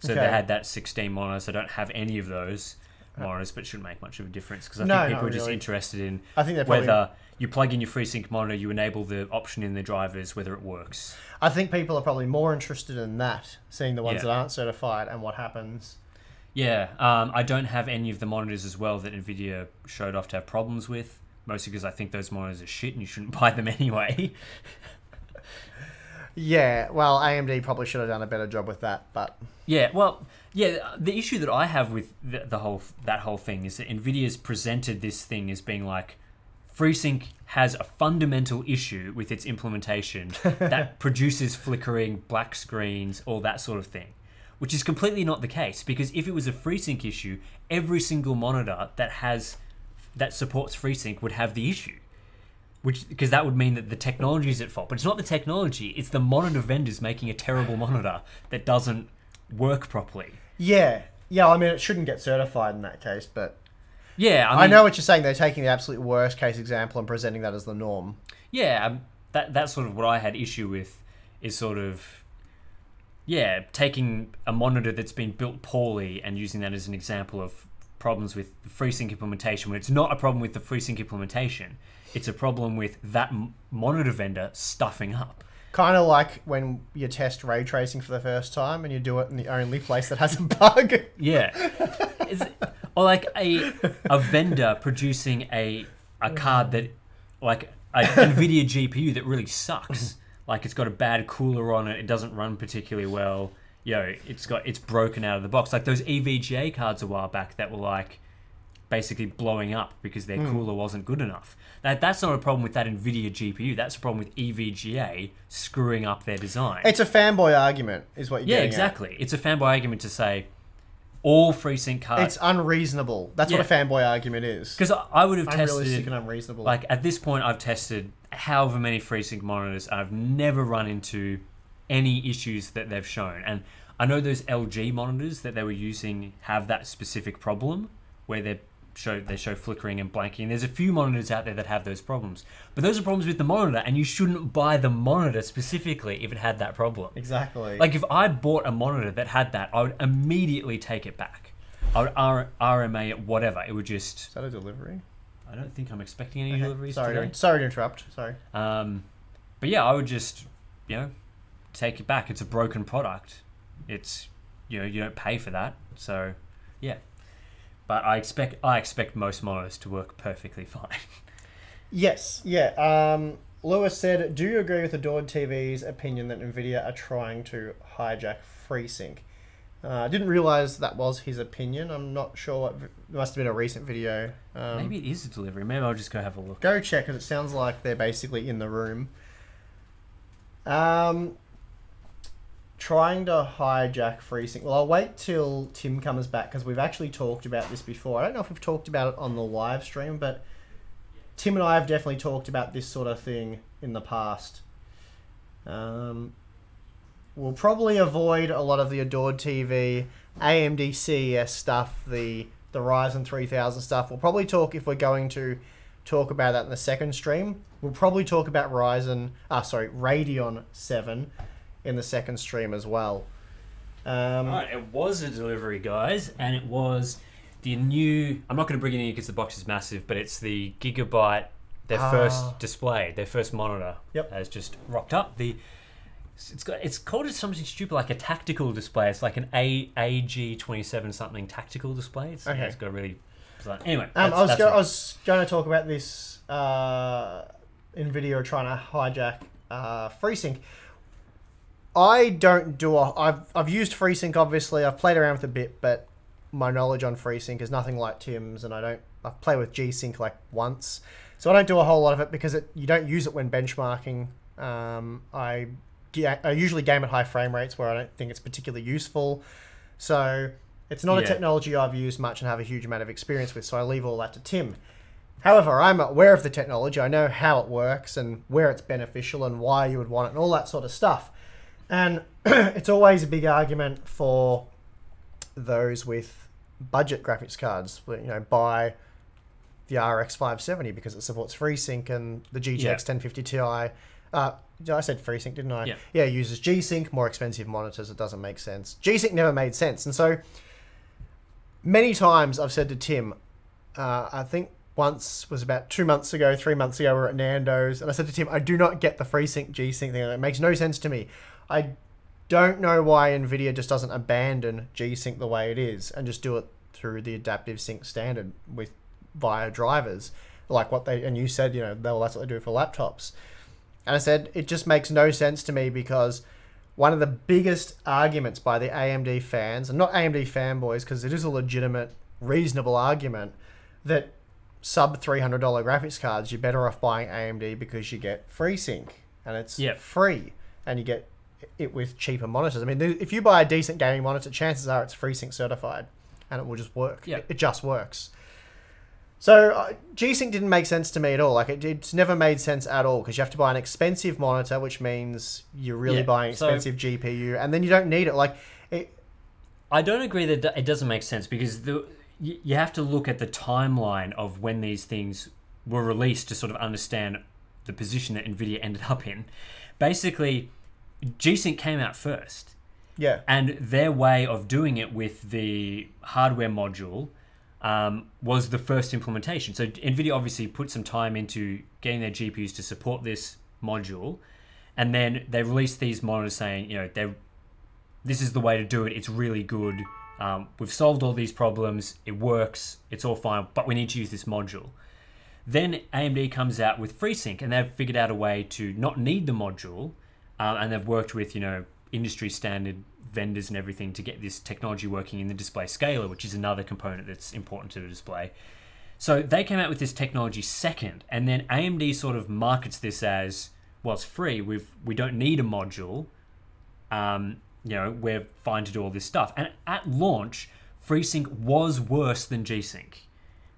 So they had that 16 monitors. I don't have any of those monitors, but it shouldn't make much of a difference because I think people are just interested in whether you plug in your FreeSync monitor, you enable the option in the drivers, whether it works. I think people are probably more interested in that, seeing the ones that aren't certified and what happens. Yeah, I don't have any of the monitors as well that NVIDIA showed off to have problems with, mostly because I think those monitors are shit and you shouldn't buy them anyway. Yeah, well, AMD probably should have done a better job with that, but... the issue that I have with that whole thing is that NVIDIA's presented this thing as being like, FreeSync has a fundamental issue with its implementation that produces flickering, black screens, all that sort of thing, which is completely not the case, because if it was a FreeSync issue, every single monitor that supports FreeSync would have the issue. Because that would mean that the technology is at fault. But it's not the technology, it's the monitor vendors making a terrible monitor that doesn't work properly. Yeah, I mean, it shouldn't get certified in that case, but... Yeah, I know what you're saying. They're taking the absolute worst case example and presenting that as the norm. Yeah, that's sort of what I had issue with, is sort of... Yeah, taking a monitor that's been built poorly and using that as an example of problems with the FreeSync implementation, when it's not a problem with the FreeSync implementation. It's a problem with that monitor vendor stuffing up. Kind of like when you test ray tracing for the first time and you do it in the only place that has a bug. Yeah. Or like a vendor producing a card that, like an NVIDIA GPU that really sucks. Like it's got a bad cooler on it. It doesn't run particularly well. It's broken out of the box. Like those EVGA cards a while back that were like basically blowing up because their cooler wasn't good enough. That's not a problem with that NVIDIA GPU. That's a problem with EVGA screwing up their design. It's a fanboy argument, is what you're getting exactly. It's a fanboy argument to say all FreeSync cards. It's unreasonable. That's what a fanboy argument is. Because I would have tested... Unrealistic and unreasonable. Like, at this point, I've tested however many FreeSync monitors. I've never run into any issues that they've shown. And I know those LG monitors that they were using have that specific problem where they show flickering and blanking. There's a few monitors out there that have those problems. But those are problems with the monitor, and you shouldn't buy the monitor specifically if it had that problem. Exactly. Like, if I bought a monitor that had that, I would immediately take it back. I would RMA it, whatever. It would just... Is that a delivery? I don't think I'm expecting any deliveries today. Sorry to interrupt. Sorry. But yeah, I would just, take it back. It's a broken product. It's, you don't pay for that. So, yeah. But I expect most monitors to work perfectly fine. Yes, yeah. Lewis said, do you agree with Adored TV's opinion that NVIDIA are trying to hijack FreeSync? I didn't realise that was his opinion. I'm not sure. It must have been a recent video. Maybe it is a delivery. Maybe I'll just go have a look. Go check, because it sounds like they're basically in the room. Trying to hijack FreeSync. Well, I'll wait till Tim comes back, because we've actually talked about this before. I don't know if we've talked about it on the live stream, but Tim and I have definitely talked about this sort of thing in the past. We'll probably avoid a lot of the Adored TV, AMD CES stuff, the Ryzen 3000 stuff. We'll probably talk, if we're going to talk about that in the second stream, we'll probably talk about Radeon 7 in the second stream as well. Alright, it was a delivery, guys, and it was the new... I'm not going to bring it in because the box is massive, but it's the Gigabyte, their first display, their first monitor. Yep. Has just rocked up. It's called something stupid like a tactical display. It's like an AG27 something tactical display. It's got a really... Anyway, I was going to talk about this NVIDIA trying to hijack FreeSync. I've used FreeSync, obviously. I've played around with it a bit, but my knowledge on FreeSync is nothing like Tim's, and I've played with G-Sync like once. So I don't do a whole lot of it because you don't use it when benchmarking. I usually game at high frame rates where I don't think it's particularly useful. So it's not a technology I've used much and have a huge amount of experience with, so I leave all that to Tim. However, I'm aware of the technology. I know how it works and where it's beneficial and why you would want it and all that sort of stuff. And it's always a big argument for those with budget graphics cards. Buy the RX 570 because it supports FreeSync, and the GTX 1050 Ti. I said FreeSync, didn't I? Yeah, it uses G-Sync, more expensive monitors. It doesn't make sense. G-Sync never made sense. And so many times I've said to Tim, I think once was about 3 months ago, we were at Nando's, and I said to Tim, I do not get the FreeSync G-Sync thing. It makes no sense to me. I don't know why NVIDIA just doesn't abandon G-Sync the way it is and just do it through the adaptive sync standard via drivers, like and you said, that's what they do for laptops. And I said, it just makes no sense to me, because one of the biggest arguments by the AMD fans, and not AMD fanboys, because it is a legitimate, reasonable argument, that sub $300 graphics cards, you're better off buying AMD because you get FreeSync, and it's free, and you get it with cheaper monitors. I mean, if you buy a decent gaming monitor, chances are it's FreeSync certified, and it will just work. It just works. So G-Sync didn't make sense to me at all. Like, it's never made sense at all, because you have to buy an expensive monitor, which means you're really buying expensive GPU, and then you don't need it. I don't agree that it doesn't make sense, because you have to look at the timeline of when these things were released to sort of understand the position that NVIDIA ended up in. Basically, G-Sync came out first. Yeah. And their way of doing it with the hardware module was the first implementation. So NVIDIA obviously put some time into getting their GPUs to support this module, and then they released these monitors saying, this is the way to do it. It's really good. We've solved all these problems. It works. It's all fine, but we need to use this module. Then AMD comes out with FreeSync, and they've figured out a way to not need the module, and they've worked with, industry standard vendors and everything to get this technology working in the display scaler, which is another component that's important to the display. So they came out with this technology second, and then AMD sort of markets this as, well, it's free. We don't need a module. We're fine to do all this stuff. And at launch, FreeSync was worse than G-Sync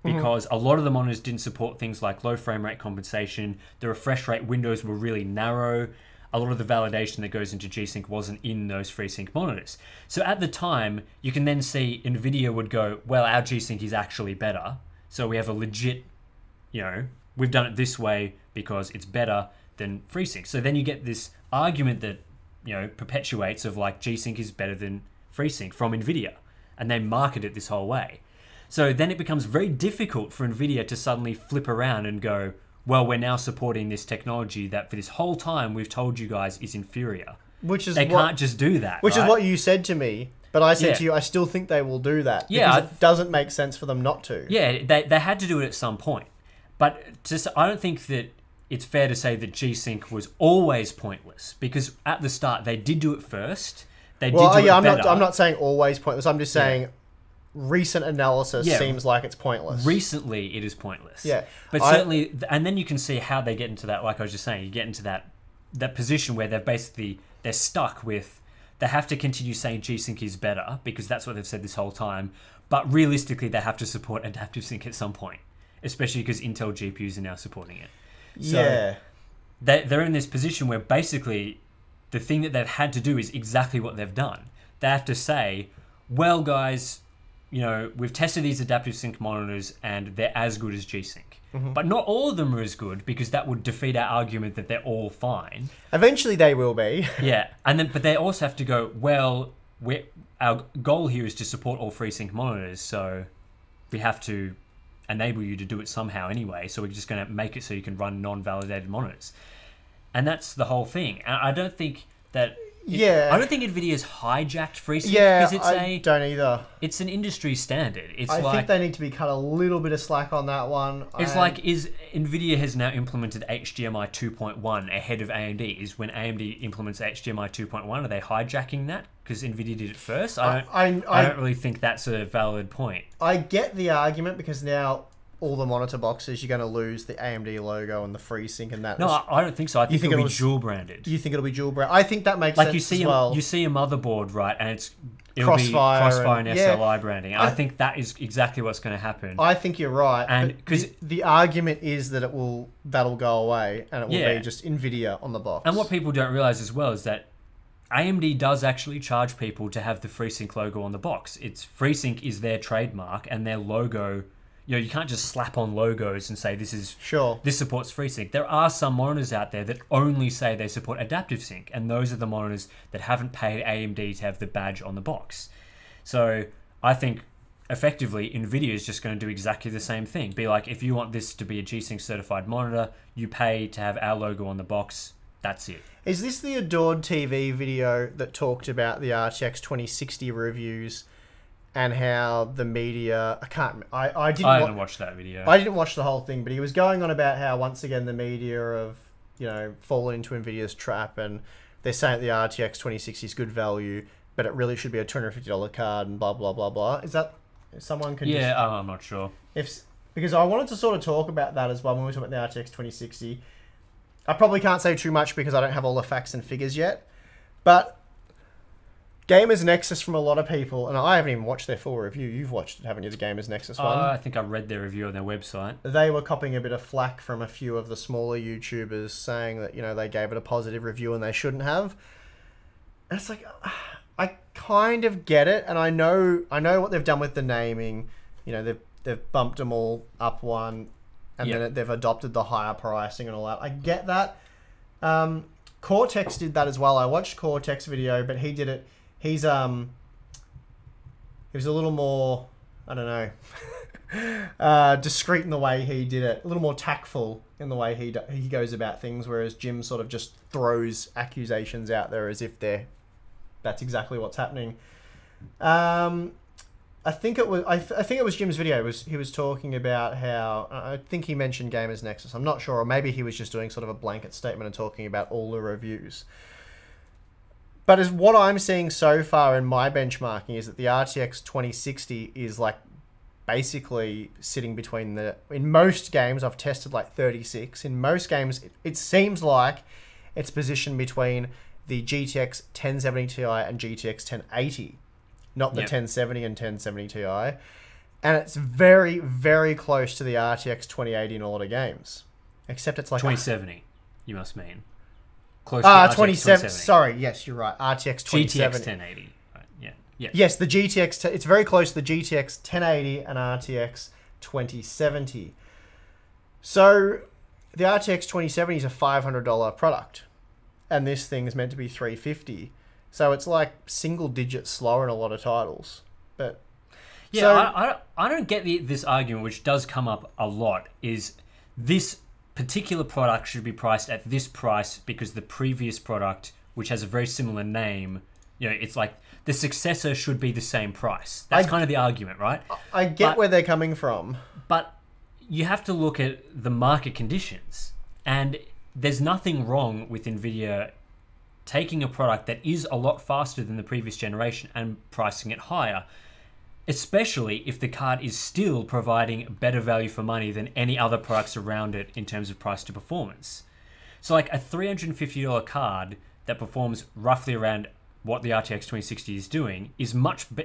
because a lot of the monitors didn't support things like low frame rate compensation. The refresh rate windows were really narrow. A lot of the validation that goes into G-Sync wasn't in those FreeSync monitors. So at the time, you can then see NVIDIA would go, well, our G-Sync is actually better. So we have a legit, we've done it this way because it's better than FreeSync. So then you get this argument that, perpetuates of like G-Sync is better than FreeSync from NVIDIA. And they market it this whole way. So then it becomes very difficult for NVIDIA to suddenly flip around and go, well, we're now supporting this technology that for this whole time we've told you guys is inferior. They can't just do that. Which is what you said to me, but I said to you, I still think they will do that. Yeah, because it doesn't make sense for them not to. Yeah, they had to do it at some point. But I don't think that it's fair to say that G-Sync was always pointless, because at the start they did do it first. They did do it better. I'm not saying always pointless. I'm just saying recent analysis seems like it's pointless. Recently, it is pointless. Yeah. But certainly, and then you can see how they get into that, like I was just saying, you get into that position where they're stuck with, they have to continue saying G-Sync is better, because that's what they've said this whole time, but realistically, they have to support adaptive sync at some point, especially because Intel GPUs are now supporting it. So they're in this position where basically the thing that they've had to do is exactly what they've done. They have to say, well, guys, we've tested these adaptive sync monitors and they're as good as G-Sync. But not all of them are as good, because that would defeat our argument that they're all fine. Eventually they will be. Yeah. But they also have to go, well, our goal here is to support all FreeSync monitors, so we have to enable you to do it somehow anyway, so we're just going to make it so you can run non-validated monitors. And that's the whole thing. And I don't think that... I don't think NVIDIA's hijacked FreeSync. Yeah, I don't either. It's an industry standard. I think they need to be cut a little bit of slack on that one. It's like, NVIDIA has now implemented HDMI 2.1 ahead of AMD. Is when AMD implements HDMI 2.1, are they hijacking that because NVIDIA did it first? I don't really think that's a valid point. I get the argument, because now all the monitor boxes, you're going to lose the AMD logo and the FreeSync and that. No, I don't think so. I think it'll be dual branded. You think it'll be dual branded? I think that makes sense as well. You see a motherboard, right, and it'll be Crossfire and SLI branding. I think that is exactly what's going to happen. I think you're right. And because the argument is that that'll go away and it will be just NVIDIA on the box. And what people don't realize as well is that AMD does actually charge people to have the FreeSync logo on the box. FreeSync is their trademark, and their logo. You can't just slap on logos and say this supports FreeSync. There are some monitors out there that only say they support adaptive sync, and those are the monitors that haven't paid AMD to have the badge on the box. So I think effectively NVIDIA is just going to do exactly the same thing. Be like, if you want this to be a G-Sync certified monitor, you pay to have our logo on the box. That's it. Is this the Adored TV video that talked about the RTX 2060 reviews? And how the media... I didn't watch that video. I didn't watch the whole thing, but he was going on about how, once again, the media have, fallen into NVIDIA's trap, and they're saying that the RTX 2060 is good value, but it really should be a $250 card, and blah, blah, blah, blah. Is that... Someone can I'm not sure. Because I wanted to sort of talk about that as well when we talk about the RTX 2060. I probably can't say too much because I don't have all the facts and figures yet, but... Gamers Nexus from a lot of people, and I haven't even watched their full review. You've watched it, haven't you, the Gamers Nexus one? I think I read their review on their website. They were copying a bit of flack from a few of the smaller YouTubers saying that, they gave it a positive review and they shouldn't have. And it's like, I kind of get it, and I know what they've done with the naming. They've bumped them all up one, and then they've adopted the higher pricing and all that. I get that. Cortex did that as well. I watched Cortex video, but he did it... He was a little more, I don't know, discreet in the way he did it. A little more tactful in the way he goes about things, whereas Jim sort of just throws accusations out there as if that's exactly what's happening. I think it was Jim's video. He was talking about how, I think he mentioned Gamers Nexus. I'm not sure, or maybe he was just doing sort of a blanket statement and talking about all the reviews. But as what I'm seeing so far in my benchmarking is that the RTX 2060 is like basically sitting between in most games I've tested like 36. In most games it seems like it's positioned between the GTX 1070 Ti and GTX 1080. not the Yep. 1070 and 1070 Ti. And it's very, very close to the RTX 2080 in a lot of games. Except it's like... 2070, you must mean. Close to RTX 27. Sorry, yes, you're right. RTX 2070. GTX 1080. Right, yeah. Yeah. Yes, the GTX... It's very close to the GTX 1080 and RTX 2070. So, the RTX 2070 is a $500 product. And this thing is meant to be $350. So, it's like single digit slower in a lot of titles. But... Yeah, so, I don't get this argument, which does come up a lot, is this particular product should be priced at this price because the previous product, which has a very similar name, it's like the successor should be the same price. That's kind of the argument, right? I get where they're coming from. But you have to look at the market conditions. And there's nothing wrong with NVIDIA taking a product that is a lot faster than the previous generation and pricing it higher. Especially if the card is still providing better value for money than any other products around it in terms of price to performance. So like a $350 card that performs roughly around what the RTX 2060 is doing it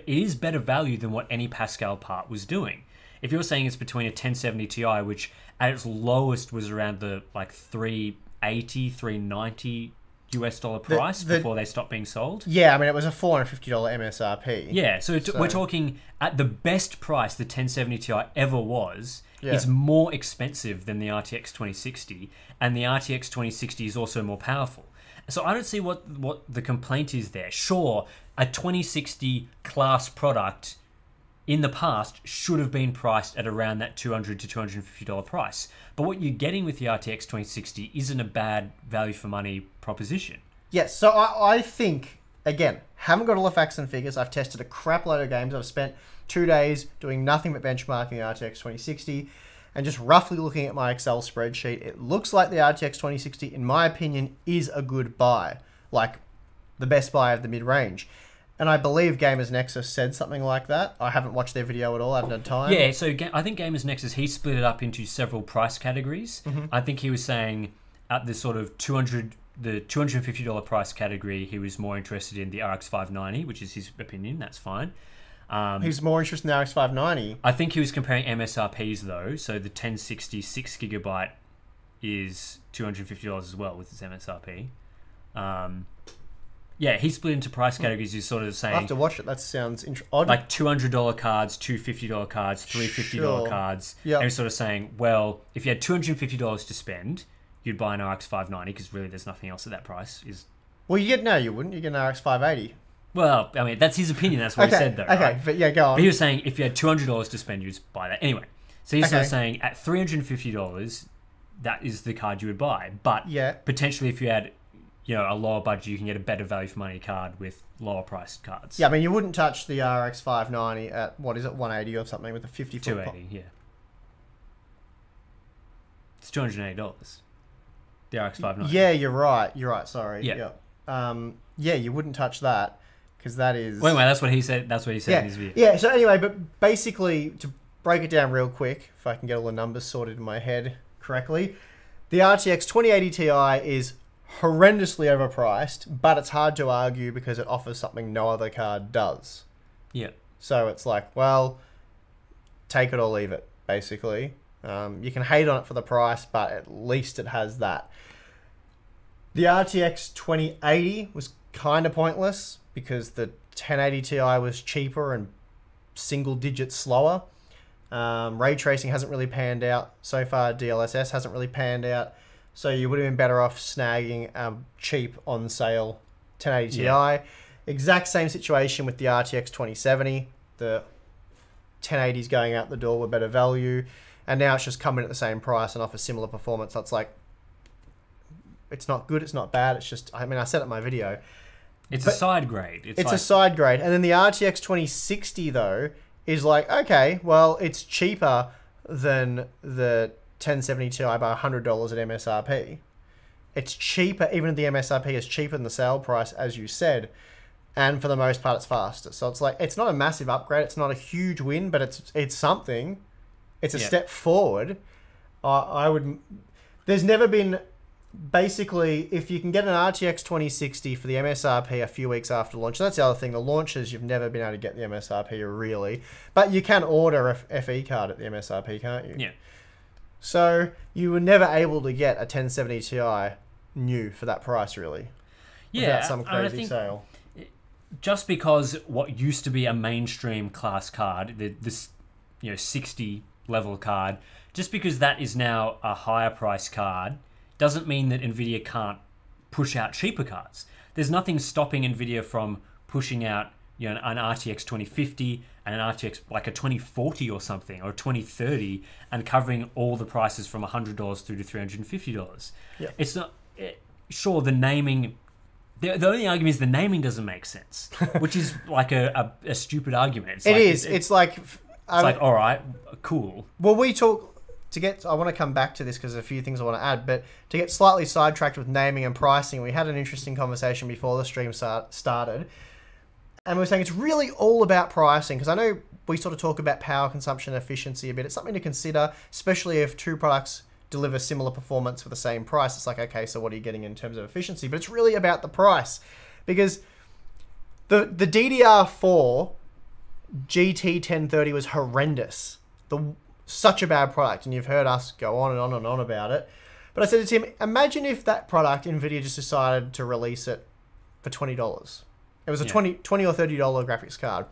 is better value than what any Pascal part was doing. If you're saying it's between a 1070 Ti, which at its lowest was around the like $380, $390 US price before they stopped being sold. Yeah, I mean, it was a $450 MSRP. Yeah, so we're talking at the best price the 1070 Ti ever was, is more expensive than the RTX 2060, and the RTX 2060 is also more powerful. So I don't see what the complaint is there. Sure, a 2060 class product in the past should have been priced at around that $200 to $250 price. But what you're getting with the RTX 2060 isn't a bad value for money proposition. Yes, so I think, again, haven't got all the facts and figures. I've tested a crap load of games. I've spent 2 days doing nothing but benchmarking the RTX 2060 and just roughly looking at my Excel spreadsheet. It looks like the RTX 2060, in my opinion, is a good buy. Like the best buy of the mid-range. And I believe Gamers Nexus said something like that. I haven't watched their video at all. I haven't had time. Yeah, so I think Gamers Nexus, he split it up into several price categories. Mm-hmm. I think he was saying at the sort of $250 price category, he was more interested in the RX 590, which is his opinion. That's fine. He's more interested in the RX 590. I think he was comparing MSRPs though. So the 1060 6GB is $250 as well with its MSRP. Yeah, he split into price categories. He's sort of saying... I'll have to watch it. That sounds odd. Like $200 cards, $250 cards, $350 cards. Yep. And he's sort of saying, well, if you had $250 to spend, you'd buy an RX 590 because really there's nothing else at that price. Well, you wouldn't. You get an RX 580. Well, I mean, that's his opinion. That's what he said though. Okay, right? But yeah, go on. But he was saying if you had $200 to spend, you'd buy that. Anyway, so he's sort of saying at $350, that is the card you would buy. But potentially if you had... a lower budget, you can get a better value for money card with lower priced cards. Yeah, I mean, you wouldn't touch the RX 590 at, 180 or something with a 50 foot 280, yeah. It's $280. The RX 590. Yeah, you're right, sorry. Yeah. Yeah, you wouldn't touch that because that is... Wait, that's what he said. That's what he said in his video. Yeah, so anyway, but basically, to break it down real quick, if I can get all the numbers sorted in my head correctly, the RTX 2080 Ti is horrendously overpriced, but it's hard to argue because it offers something no other card does. Yeah. So it's like, well, take it or leave it, basically. You can hate on it for the price, but at least it has that. The RTX 2080 was kind of pointless because the 1080 Ti was cheaper and single digit slower. Ray tracing hasn't really panned out so far. DLSS hasn't really panned out. So you would have been better off snagging a cheap on sale 1080 Ti. Exact same situation with the RTX 2070. The 1080s going out the door with better value. And now it's just coming at the same price and offers similar performance. So it's like, it's not good, it's not bad. It's just, I mean, I said it in my video. It's a side grade. It's a side grade. And then the RTX 2060, though, is like, okay, well, it's cheaper than the 1070 Ti by $100 at MSRP. It's cheaper, even if the MSRP is cheaper than the sale price, as you said, and for the most part it's faster. So it's like, it's not a massive upgrade, it's not a huge win, but it's something. It's a step forward. There's never been basically, if you can get an RTX 2060 for the MSRP a few weeks after launch, that's the other thing. The launches, you've never been able to get the MSRP really, but you can order a FE card at the MSRP, can't you? Yeah. So you were never able to get a 1070 Ti new for that price, really. Yeah, Without some and I crazy think sale. just because what used to be a mainstream class card, this 60 level card, just because that is now a higher price card, doesn't mean that Nvidia can't push out cheaper cards. There's nothing stopping Nvidia from pushing out an RTX 2050 and an RTX like a 2040 or something, or a 2030, and covering all the prices from $100 through to $350. Yeah. It's not sure the naming. The only argument is the naming doesn't make sense, which is like a stupid argument. It's like all right, cool. Well, I want to come back to this because there's a few things I want to add, but to get slightly sidetracked with naming and pricing, we had an interesting conversation before the stream started, and we were saying it's really all about pricing, because I know we sort of talk about power consumption and efficiency a bit. It's something to consider, especially if two products deliver similar performance for the same price. It's like, okay, so what are you getting in terms of efficiency? But it's really about the price, because the DDR4 GT 1030 was horrendous. Such a bad product, and you've heard us go on and on and on about it. But I said to Tim, imagine if that product, Nvidia just decided to release it for $20. It was a $20 or $30 graphics card,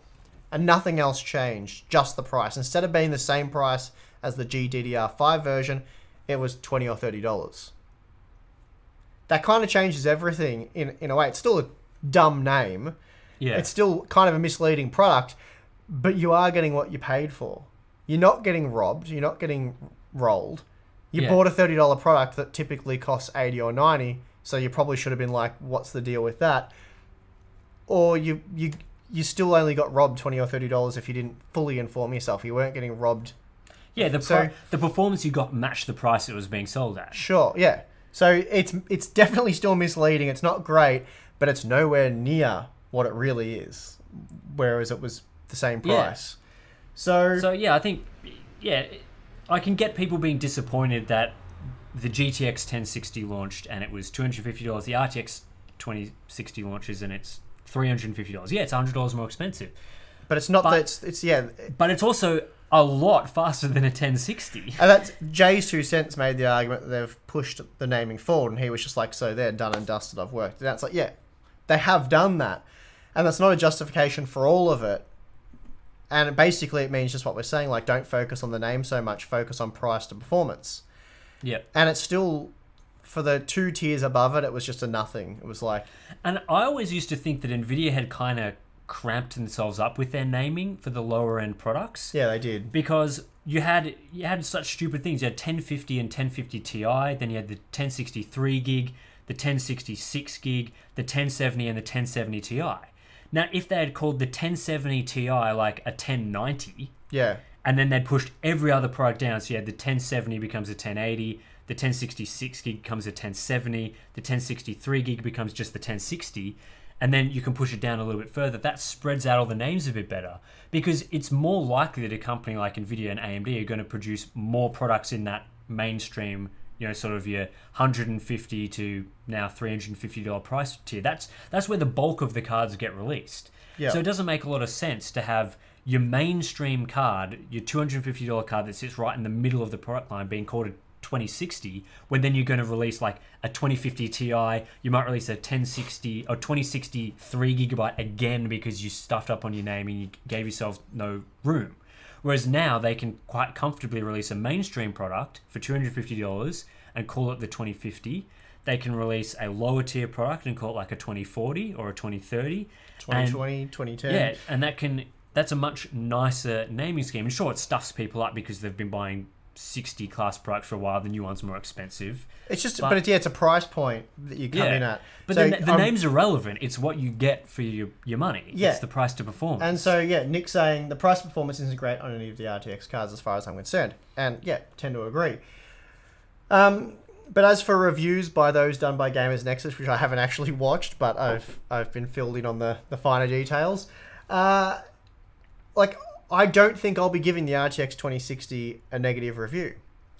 and nothing else changed, just the price. Instead of being the same price as the GDDR5 version, it was $20 or $30. That kind of changes everything in a way. It's still a dumb name. Yeah. It's still kind of a misleading product, but you are getting what you paid for. You're not getting robbed. You're not getting rolled. You bought a $30 product that typically costs $80 or $90, so you probably should have been like, what's the deal with that? Or you still only got robbed $20 or $30 if you didn't fully inform yourself. You weren't getting robbed. Yeah, the performance you got matched the price it was being sold at. Sure, yeah. So it's definitely still misleading. It's not great, but it's nowhere near what it really is, whereas it was the same price. Yeah. So yeah, I think I can get people being disappointed that the GTX 1060 launched and it was $250. The RTX 2060 launches and it's $350. Yeah, it's $100 more expensive. But it's not it's But it's also a lot faster than a 1060. And that's Jay's 2 cents made the argument that they've pushed the naming forward, and he was just like, so they're done and dusted, I've worked. And that's like, yeah, they have done that. And that's not a justification for all of it. And basically it means just what we're saying, like, don't focus on the name so much, focus on price to performance. Yeah. And it's still, for the 2 tiers above it, it was just a nothing. It was like... And I always used to think that Nvidia had kind of cramped themselves up with their naming for the lower end products. Yeah, they did. Because you had such stupid things. You had 1050 and 1050 Ti, then you had the 1063 gig, the 1066 gig, the 1070 and the 1070 Ti. Now, if they had called the 1070 Ti like a 1090, yeah, and then they'd pushed every other product down, so you had the 1070 becomes a 1080, the 1066 gig becomes a 1070, the 1063 gig becomes just the 1060, and then you can push it down a little bit further. That spreads out all the names a bit better, because it's more likely that a company like Nvidia and AMD are going to produce more products in that mainstream, sort of your $150 to now $350 price tier. That's where the bulk of the cards get released. Yeah. So it doesn't make a lot of sense to have your mainstream card, your $250 card that sits right in the middle of the product line, being called a 2060, when then you're going to release like a 2050 Ti. You might release a 1060 or 2060 3GB again because you stuffed up on your name and you gave yourself no room. Whereas now they can quite comfortably release a mainstream product for $250 and call it the 2050. They can release a lower tier product and call it like a 2040 or a 2030. 2020, 2010. Yeah, and that's a much nicer naming scheme. And sure, it stuffs people up because they've been buying 60 class products for a while. The new one's more expensive. It's just, but it's a price point that you come in at. But so, the name's irrelevant. It's what you get for your money. Yeah. It's the price to performance. And so, yeah, Nick's saying the price performance isn't great on any of the RTX cards as far as I'm concerned. And, yeah, tend to agree. But as for reviews by those done by Gamers Nexus, which I haven't actually watched, but I've been filled in on the finer details, I don't think I'll be giving the RTX 2060 a negative review.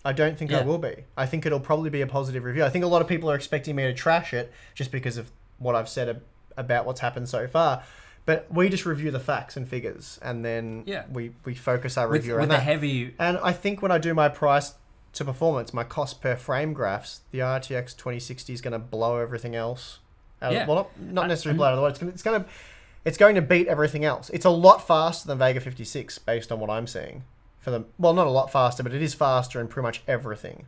I don't think I Yeah. will be. I think it'll probably be a positive review. I think a lot of people are expecting me to trash it just because of what I've said about what's happened so far. But we just review the facts and figures, and then Yeah. we focus our with, review with around a that. heavy. And I think when I do my price to performance, my cost per frame graphs, the RTX 2060 is going to blow everything else. Yeah. Well, not necessarily blow out of the water. It's going to beat everything else. It's a lot faster than Vega 56 based on what I'm seeing. Well, not a lot faster, but it is faster in pretty much everything.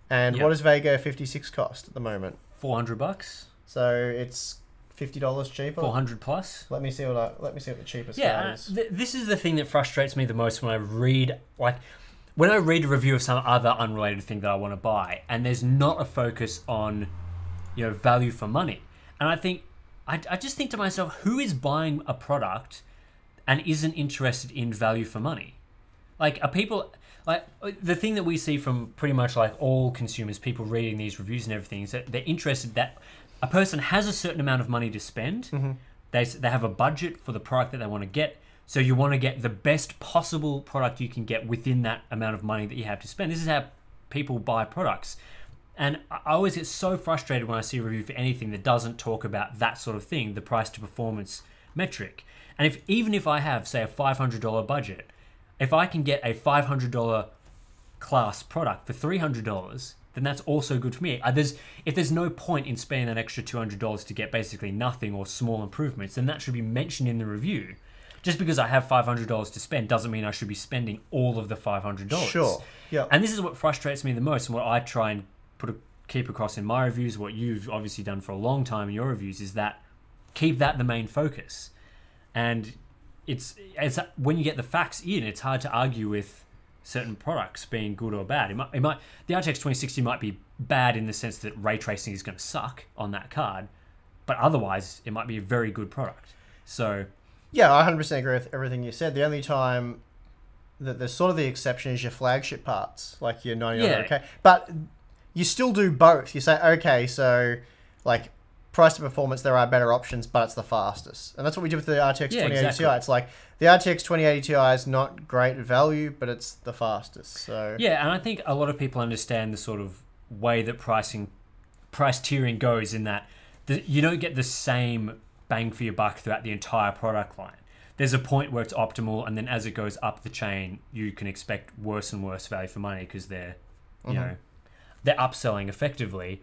And Yep. what does Vega 56 cost at the moment? $400, So it's $50 cheaper. 400 plus. Let me see what the cheapest Yeah, card is. this is the thing that frustrates me the most when I read a review of some other unrelated thing that I want to buy, and there's not a focus on, value for money. And I just think to myself, who is buying a product and isn't interested in value for money? Like, are people the thing that we see from pretty much like all consumers, people reading these reviews and everything, is that they're interested that a person has a certain amount of money to spend. Mm-hmm. They have a budget for the product that they want to get. So you want to get the best possible product you can get within that amount of money that you have to spend. This is how people buy products. And I always get so frustrated when I see a review for anything that doesn't talk about that sort of thing, the price to performance metric. And even if I have, say, a $500 budget, if I can get a $500 class product for $300, then that's also good for me. If there's no point in spending that extra $200 to get basically nothing or small improvements, then that should be mentioned in the review. Just because I have $500 to spend doesn't mean I should be spending all of the $500. Sure. Yeah. And this is what frustrates me the most, and what I try and keep across in my reviews, what you've obviously done for a long time in your reviews, is that keep that the main focus. And it's when you get the facts in, it's hard to argue with certain products being good or bad. The RTX 2060 might be bad in the sense that ray tracing is going to suck on that card, but otherwise it might be a very good product. So yeah, I 100% agree with everything you said. The only time that there's sort of the exception is your flagship parts, like your 99. Yeah. Okay, but you still do both. You say, okay, so like price to performance, there are better options, but it's the fastest. And that's what we did with the RTX 2080 exactly. Ti. It's like the RTX 2080 Ti is not great value, but it's the fastest. So yeah, and I think a lot of people understand the sort of way that price tiering goes, in that you don't get the same bang for your buck throughout the entire product line. There's a point where it's optimal, and then as it goes up the chain, you can expect worse and worse value for money because they're upselling effectively.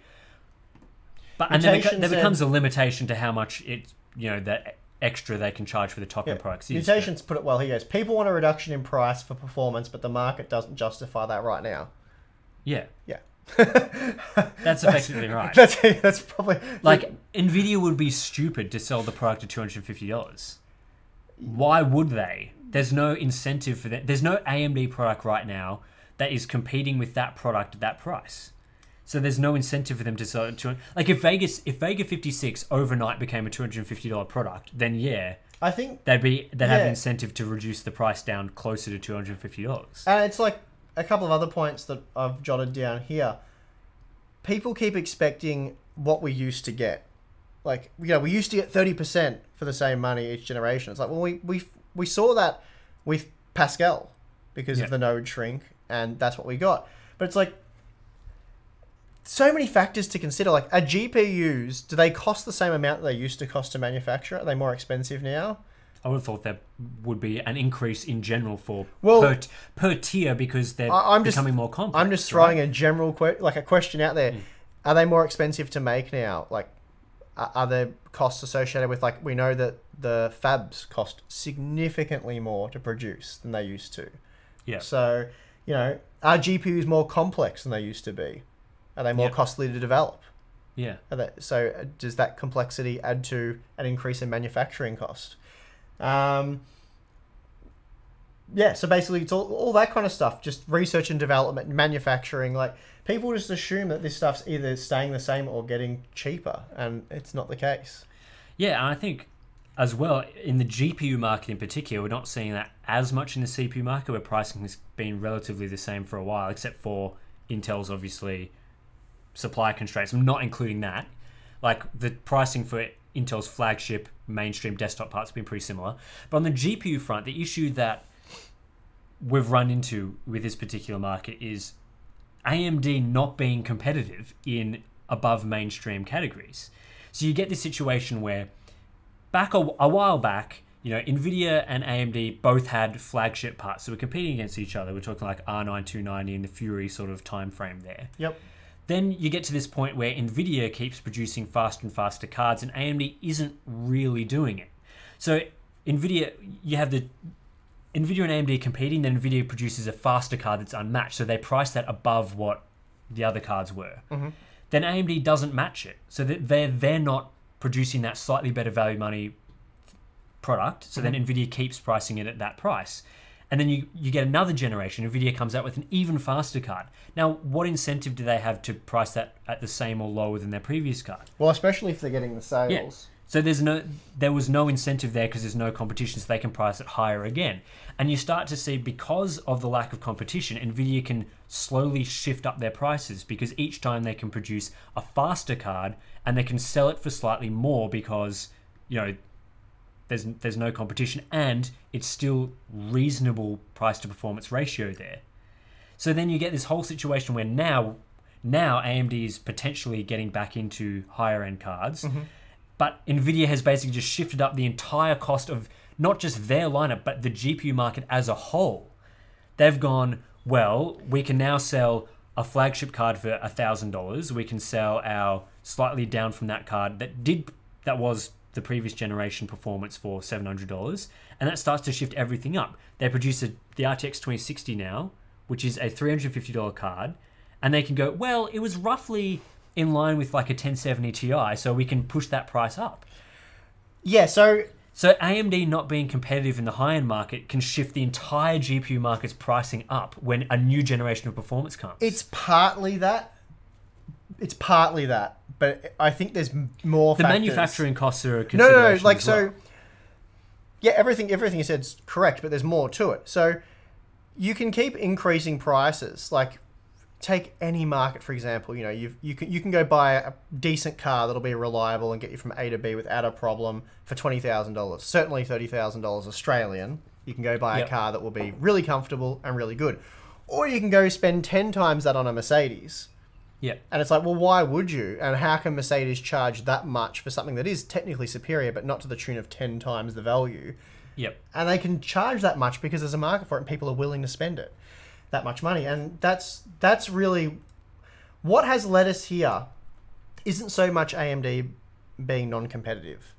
But and then there becomes a limitation to how much that extra they can charge for the top end products. Mutations put it well. He goes, people want a reduction in price for performance, but the market doesn't justify that right now. Yeah. Yeah. That's effectively right. That's probably like Nvidia would be stupid to sell the product at $250. Why would they? There's no incentive for that. There's no AMD product right now that is competing with that product at that price. So there's no incentive for them to sell it. Like if Vega 56 overnight became a $250 product, then yeah, I think they'd have an incentive to reduce the price down closer to $250. And it's like a couple of other points that I've jotted down here. People keep expecting what we used to get. Like, we used to get 30% for the same money each generation. It's like, well, we saw that with Pascal because of the node shrink, and that's what we got. But it's like, so many factors to consider. Like, are GPUs, do they cost the same amount that they used to cost to manufacture? Are they more expensive now? I would have thought there would be an increase in general for per tier because they're becoming more complex. I'm just throwing a general a question out there. Are they more expensive to make now? Like, are there costs associated with, like, we know that the fabs cost significantly more to produce than they used to. Yeah. So, are GPUs more complex than they used to be? Are they more costly to develop? Yeah. So does that complexity add to an increase in manufacturing cost? So basically it's all that kind of stuff, just research and development, manufacturing. Like, people just assume that this stuff's either staying the same or getting cheaper, and it's not the case. Yeah, and I think as well, in the GPU market in particular, we're not seeing that as much in the CPU market, where pricing has been relatively the same for a while, except for Intel's obviously supply constraints. I'm not including that. Like, the pricing for Intel's flagship mainstream desktop parts have been pretty similar. But on the GPU front, the issue that we've run into with this particular market is AMD not being competitive in above mainstream categories. So you get this situation where back a while back, Nvidia and AMD both had flagship parts, so we're competing against each other. We're talking like R9 290 and the Fury sort of time frame there. Yep. Then you get to this point where Nvidia keeps producing faster and faster cards, and AMD isn't really doing it. So Nvidia, you have the Nvidia and AMD competing, then Nvidia produces a faster card that's unmatched, so they price that above what the other cards were. Mm-hmm. Then AMD doesn't match it, so that they're not producing that slightly better value money product. So then Nvidia keeps pricing it at that price, and then you get another generation. Nvidia comes out with an even faster card. Now, what incentive do they have to price that at the same or lower than their previous card? Well, especially if they're getting the sales. Yeah. So there was no incentive there because there's no competition, so they can price it higher again. And you start to see, because of the lack of competition, Nvidia can slowly shift up their prices because each time they can produce a faster card and they can sell it for slightly more because, there's no competition and it's still reasonable price to performance ratio there. So then you get this whole situation where now AMD is potentially getting back into higher end cards. Mm-hmm. But Nvidia has basically just shifted up the entire cost of not just their lineup, but the GPU market as a whole. They've gone, well, we can now sell a flagship card for $1,000. We can sell our slightly down from that card that was the previous generation performance for $700. And that starts to shift everything up. They produce the RTX 2060 now, which is a $350 card. And they can go, well, it was roughly in line with like a 1070 Ti, so we can push that price up. Yeah, so AMD not being competitive in the high-end market can shift the entire GPU market's pricing up when a new generation of performance comes. It's partly that, but I think there's more the factors. Manufacturing costs are a consideration. No, like, as well. so, yeah, everything you said's correct, but there's more to it. So you can keep increasing prices, like, take any market, for example. You can go buy a decent car that'll be reliable and get you from A to B without a problem for $20,000. Certainly $30,000 Australian. You can go buy a car that will be really comfortable and really good. Or you can go spend 10 times that on a Mercedes. Yeah. And it's like, well, why would you? And how can Mercedes charge that much for something that is technically superior, but not to the tune of 10 times the value? Yep. And they can charge that much because there's a market for it and people are willing to spend it. That much money. And that's really what has led us here. Isn't so much AMD being non-competitive.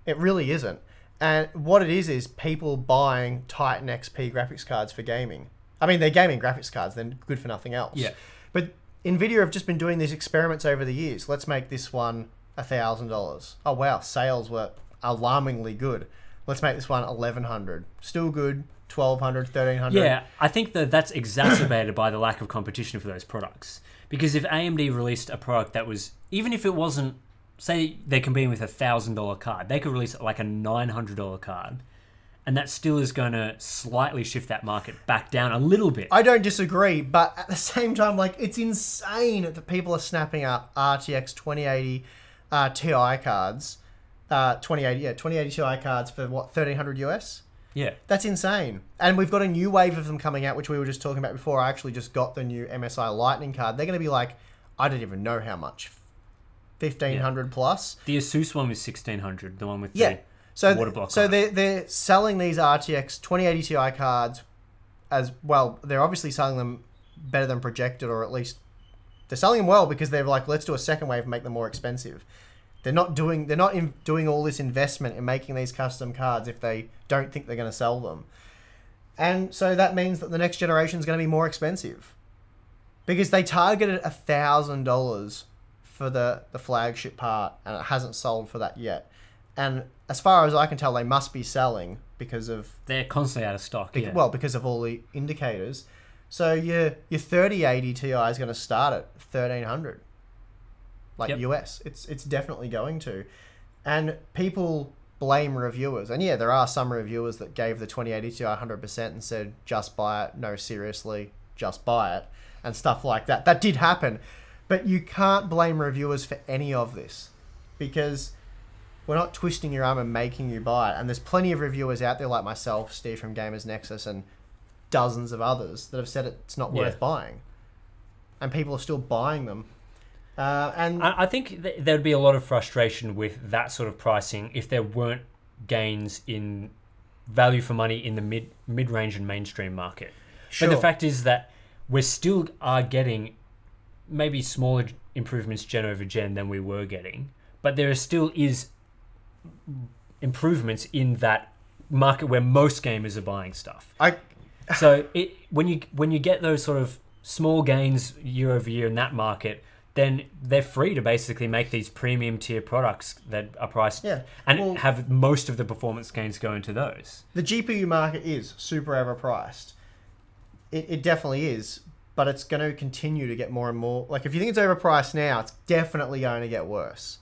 It really isn't. And what it is people buying Titan XP graphics cards for gaming. I mean, they're gaming graphics cards, they're good for nothing else. Yeah. But Nvidia have just been doing these experiments over the years. Let's make this one $1,000. Oh wow, sales were alarmingly good. Let's make this one $1,100. Still good. 1,200, 1,300. Yeah, I think that's exacerbated by the lack of competition for those products. Because if AMD released a product that was, even if it wasn't, say they're competing with $1,000 card, they could release like a $900 card, and that still is going to slightly shift that market back down a little bit. I don't disagree, but at the same time, like, it's insane that people are snapping up RTX 2080 Ti cards, 2080 Ti cards for what, $1,300 US? Yeah. That's insane. And we've got a new wave of them coming out, which we were just talking about before. I actually just got the new MSI Lightning card. They're going to be like, I don't even know how much. 1,500 plus. The Asus one was 1,600, the one with the water block. So they're selling these RTX 2080 Ti cards as well. They're obviously selling them better than projected, or at least they're selling them well because they're like, let's do a second wave and make them more expensive. They're not doing all this investment in making these custom cards if they don't think they're going to sell them. And so that means that the next generation is going to be more expensive because they targeted $1,000 for the flagship part and it hasn't sold for that yet. And as far as I can tell, they must be selling because of... They're constantly out of stock, yeah. Well, because of all the indicators. So your 3080 Ti is going to start at $1,300. Like US. It's definitely going to. And people blame reviewers. And yeah, there are some reviewers that gave the 2080 Ti 100% and said, just buy it. No, seriously, just buy it. And stuff like that. That did happen. But you can't blame reviewers for any of this. Because we're not twisting your arm and making you buy it. And there's plenty of reviewers out there like myself, Steve from Gamers Nexus, and dozens of others that have said it's not worth buying. and people are still buying them. And I think there'd be a lot of frustration with that sort of pricing if there weren't gains in value for money in the mid-range and mainstream market. Sure. But the fact is that we still are getting maybe smaller improvements gen over gen than we were getting, but there still is improvements in that market where most gamers are buying stuff. So when you get those sort of small gains year over year in that market, then they're free to basically make these premium tier products that are priced and have most of the performance gains go into those. The GPU market is super overpriced. It definitely is, but it's going to continue to get more and more. Like, if you think it's overpriced now, it's definitely going to get worse.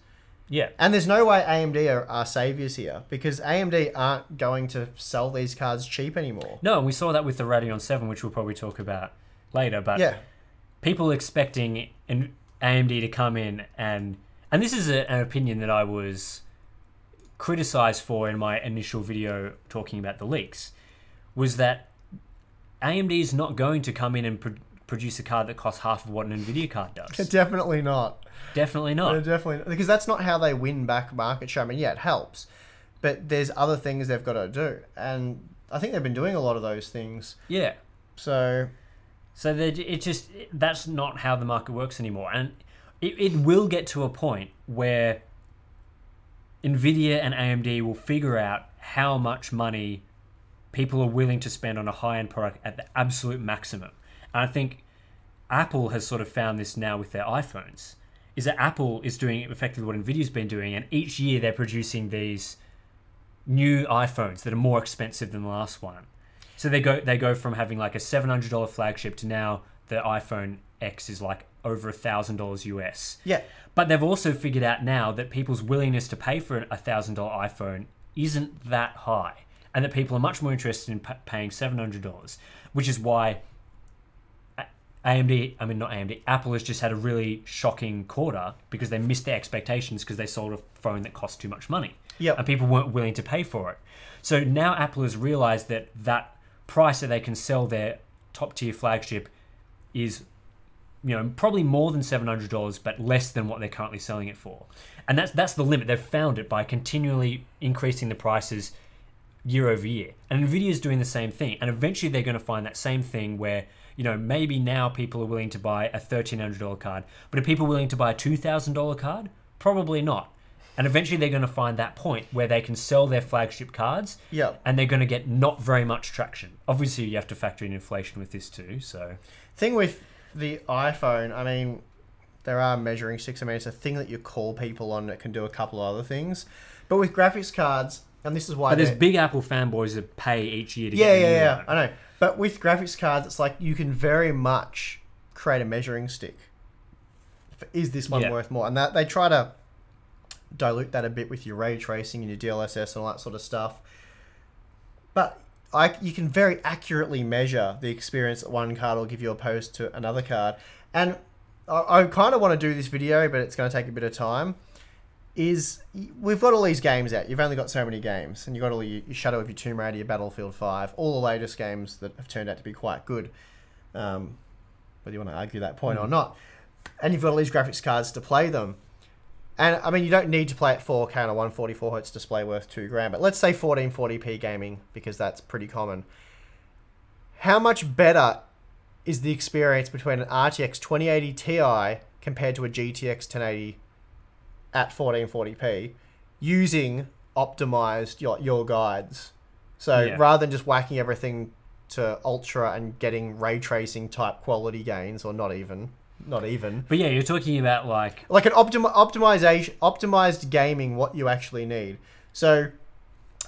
Yeah. And there's no way AMD are saviors here, because AMD aren't going to sell these cards cheap anymore. No, and we saw that with the Radeon 7, which we'll probably talk about later. But people expecting AMD to come in and this is an opinion that I was criticized for in my initial video talking about the leaks, was that AMD is not going to come in and produce a card that costs half of what an Nvidia card does. Definitely not. Definitely not. Definitely, because that's not how they win back market share. I mean, yeah, it helps, but there's other things they've got to do, and I think they've been doing a lot of those things. Yeah. So that's not how the market works anymore, and it will get to a point where Nvidia and AMD will figure out how much money people are willing to spend on a high-end product at the absolute maximum. And I think Apple has sort of found this now with their iPhones, is that Apple is doing effectively what Nvidia's been doing, and each year they're producing these new iPhones that are more expensive than the last one. So they go from having like a $700 flagship to now the iPhone X is like over $1,000 US. Yeah. But they've also figured out now that people's willingness to pay for a $1,000 iPhone isn't that high, and that people are much more interested in paying $700, which is why Apple has just had a really shocking quarter because they missed their expectations because they sold a phone that cost too much money. Yep. And people weren't willing to pay for it. So now Apple has realized that price that they can sell their top tier flagship is, probably more than $700, but less than what they're currently selling it for. And that's the limit. They've found it by continually increasing the prices year over year. And Nvidia's doing the same thing. And eventually they're going to find that same thing where, maybe now people are willing to buy a $1,300 card, but are people willing to buy a $2,000 card? Probably not. And eventually they're going to find that point where they can sell their flagship cards, and they're going to get not very much traction. Obviously, you have to factor in inflation with this too. So, thing with the iPhone, I mean, there are measuring sticks. I mean, it's a thing that you call people on that can do a couple of other things. But with graphics cards, and this is why... But there's big Apple fanboys that pay each year to get a new one. I know. But with graphics cards, it's like you can very much create a measuring stick. Is this one worth more? And that they try to dilute that a bit with your ray tracing and your DLSS and all that sort of stuff. But you can very accurately measure the experience that one card will give you opposed to another card. And I kind of want to do this video, but it's going to take a bit of time. We've got all these games out. You've only got so many games, and you've got all your Shadow of your Tomb Raider, your Battlefield 5, all the latest games that have turned out to be quite good, whether you want to argue that point or not. And you've got all these graphics cards to play them. And I mean, you don't need to play at 4K on a 144Hz display worth $2,000, but let's say 1440p gaming, because that's pretty common. How much better is the experience between an RTX 2080 Ti compared to a GTX 1080 at 1440p using optimized your guides? So rather than just whacking everything to ultra and getting ray tracing type quality gains, or not even. But yeah, you're talking about like an optimized gaming, what you actually need. So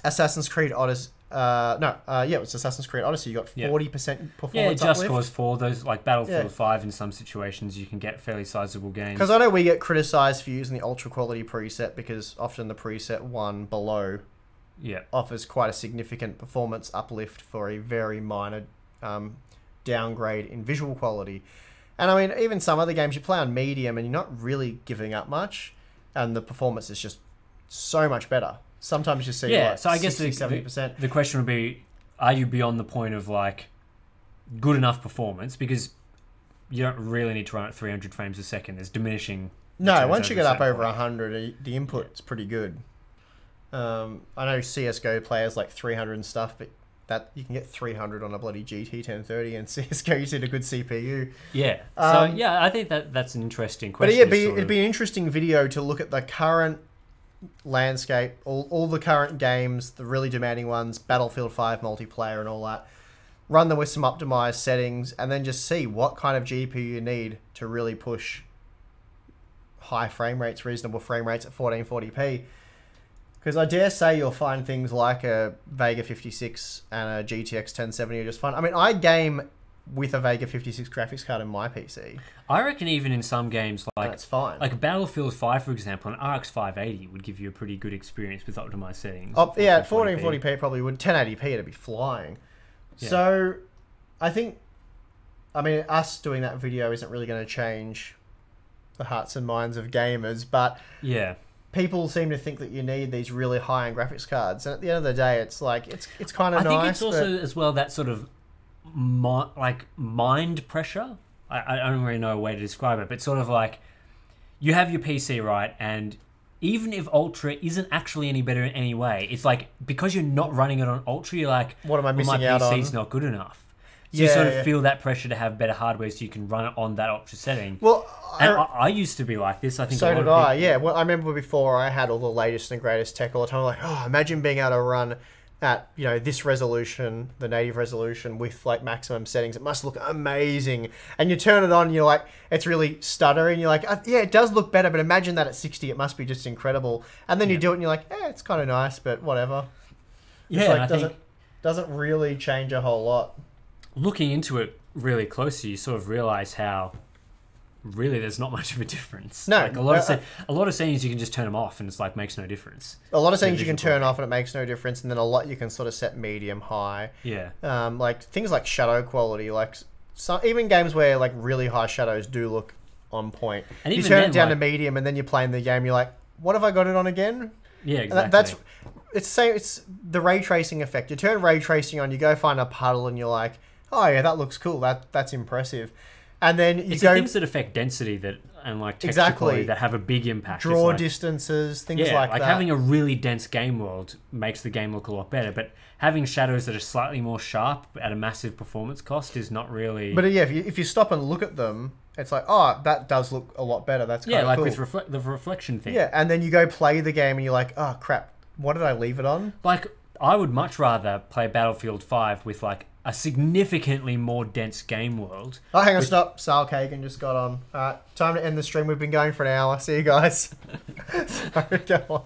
Assassin's Creed Odyssey, it's Assassin's Creed Odyssey. You got 40% performance Just uplift. Cause 4, those like Battlefield 5 in some situations you can get fairly sizable gains. Because I know we get criticized for using the ultra quality preset, because often the preset one below offers quite a significant performance uplift for a very minor downgrade in visual quality. And I mean, even some other games you play on medium and you're not really giving up much, and the performance is just so much better. Sometimes you see so I guess 60-70%. The question would be, are you beyond the point of like good enough performance? Because you don't really need to run at 300 frames a second. There's diminishing. No, returns once you over get a up certain over point. 100, the input's pretty good. I know CSGO players like 300 and stuff, but that you can get 300 on a bloody GT 1030, and CSGO you need a good CPU. Yeah. Um, So yeah, I think that's an interesting But question. yeah, is sort it'd of- be an interesting video to look at the current landscape, all the current games, the really demanding ones, Battlefield 5 multiplayer and all that. Run them with some optimized settings, and then just see what kind of GPU you need to really push high frame rates, reasonable frame rates at 1440p. Because I dare say you'll find things like a Vega 56 and a GTX 1070 are just fun. I mean, I game with a Vega 56 graphics card in my PC. I reckon even in some games That's fine. like Battlefield 5, for example, an RX 580 would give you a pretty good experience with optimized settings. Oh, yeah, at 1440p. 1440p it probably would. 1080p it'd be flying. Yeah. So, I think, I mean, us doing that video isn't really going to change the hearts and minds of gamers, but Yeah. people seem to think that you need these really high-end graphics cards, and at the end of the day, it's like it's kind I of nice. think it's also as well that sort of mind pressure. I don't really know a way to describe it, but sort of like you have your PC, right? And even if Ultra isn't actually any better in any way, it's like because you're not running it on Ultra, you're like, What am I well, missing my out PC's on? not good enough. So you Yeah, sort of yeah. feel that pressure to have better hardware so you can run it on that Ultra setting. Well, And I used to be like this. I think so a lot did of I. people- Yeah, well, I remember before I had all the latest and greatest tech all the time. Like, oh, imagine being able to run at this resolution, the native resolution with like maximum settings. It must look amazing. And you turn it on, and you're like, it's really stuttering. You're like, yeah, it does look better, but imagine that at 60, it must be just incredible. And then you do it, and you're like, it's kind of nice, but whatever. Yeah, It's and like, I think doesn't really change a whole lot. looking into it really closely, you sort of realize how really there's not much of a difference. No, like a lot of settings you can just turn them off and it's like makes no difference. A lot of So things you can visual turn off and it makes no difference, and then a lot you can sort of set medium, high. Yeah, Like things like shadow quality, like even games where like really high shadows do look on point. And You even turn then, it down to like- medium, and then you're playing the game. You're like, what have I got it on again? yeah, And exactly. it's the ray tracing effect. You turn ray tracing on, you go find a puddle, and you're like, oh yeah, that looks cool. That's impressive. And then you It's go the things that affect density that and like texture Exactly. quality that have a big impact. It's draw like, distances, things yeah, like like that. having a really dense game world makes the game look a lot better, but having shadows that are slightly more sharp at a massive performance cost is not really. But yeah, if you stop and look at them, it's like, oh, that does look a lot better. That's kind yeah, of like cool. with the reflection thing. Yeah, and then you go play the game and you're like, oh crap, what did I leave it on? Like, I would much rather play Battlefield 5 with, like, a significantly more dense game world. Oh, hang on, stop. Sal Kagan just got on. Alright, time to end the stream. We've been going for an hour. See you guys. Sorry, go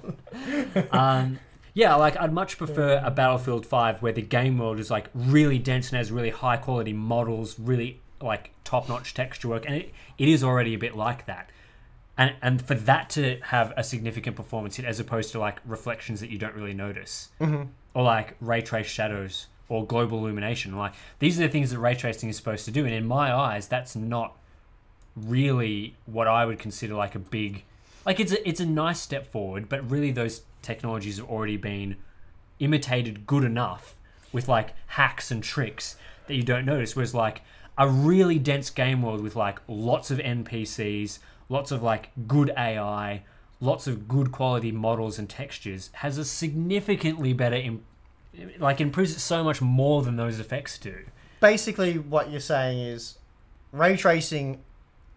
on. Yeah, like, I'd much prefer a Battlefield 5 where the game world is, like, really dense and has really high-quality models, really, like, top-notch texture work, and it is already a bit like that. And for that to have a significant performance hit as opposed to, like, reflections that you don't really notice. Mm-hmm. Or, like, ray trace shadows or global illumination. Like, these are the things that ray tracing is supposed to do. And in my eyes, that's not really what I would consider, like, a big... Like, it's a nice step forward, but really those technologies have already been imitated good enough with, like, hacks and tricks that you don't notice. Whereas, like, a really dense game world with, like, lots of NPCs, lots of, like, good AI, lots of good quality models and textures has a significantly better... improves it so much more than those effects do. Basically, what you're saying is ray tracing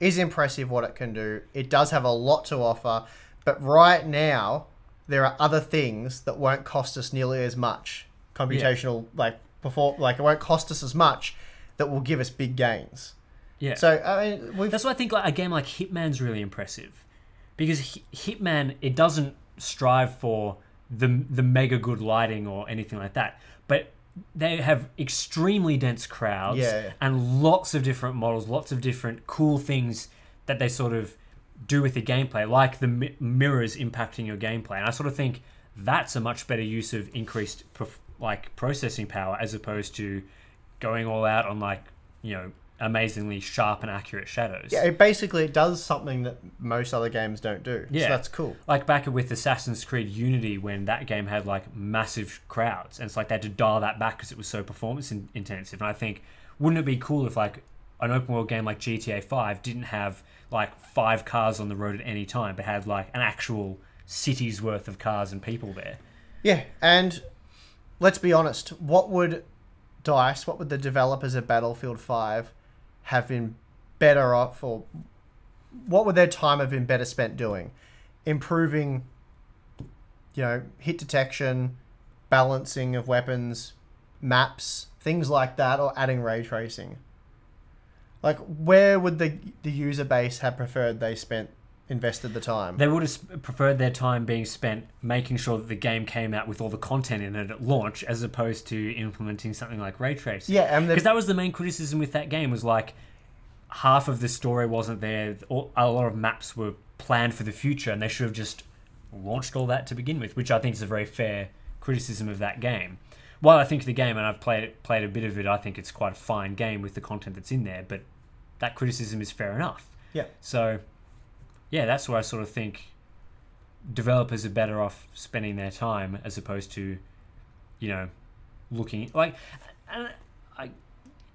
is impressive what it can do. It does have a lot to offer, but right now there are other things that won't cost us nearly as much computational, like it won't cost us as much that will give us big gains. Yeah. So I mean, That's why I think, like, a game like Hitman's really impressive, because Hitman, it doesn't strive for the mega good lighting or anything like that, but they have extremely dense crowds and lots of different models, lots of different cool things that they sort of do with the gameplay, like the mirrors impacting your gameplay. And I sort of think that's a much better use of increased processing power as opposed to going all out on, like, amazingly sharp and accurate shadows. yeah, it does something that most other games don't do. Yeah. So that's cool. Like back with Assassin's Creed Unity, when that game had, like, massive crowds, and it's like they had to dial that back because it was so performance intensive. And I think, wouldn't it be cool if, like, an open world game like GTA 5 didn't have like 5 cars on the road at any time, but had like an actual city's worth of cars and people there. Yeah, and let's be honest, what would the developers of Battlefield 5 have been better off, or what would their time have been better spent doing? Improving, hit detection, balancing of weapons, maps, things like that, or adding ray tracing? Like, where would the user base have preferred they invested the time? They would have preferred their time being spent making sure that the game came out with all the content in it at launch, as opposed to implementing something like ray tracing. Yeah, and because that was the main criticism with that game, was like half of the story wasn't there. A lot of maps were planned for the future, and they should have just launched all that to begin with, which I think is a very fair criticism of that game. While I think the game, and I've played a bit of it, I think it's quite a fine game with the content that's in there, but that criticism is fair enough. Yeah. So, yeah, that's where I sort of think developers are better off spending their time as opposed to, looking like.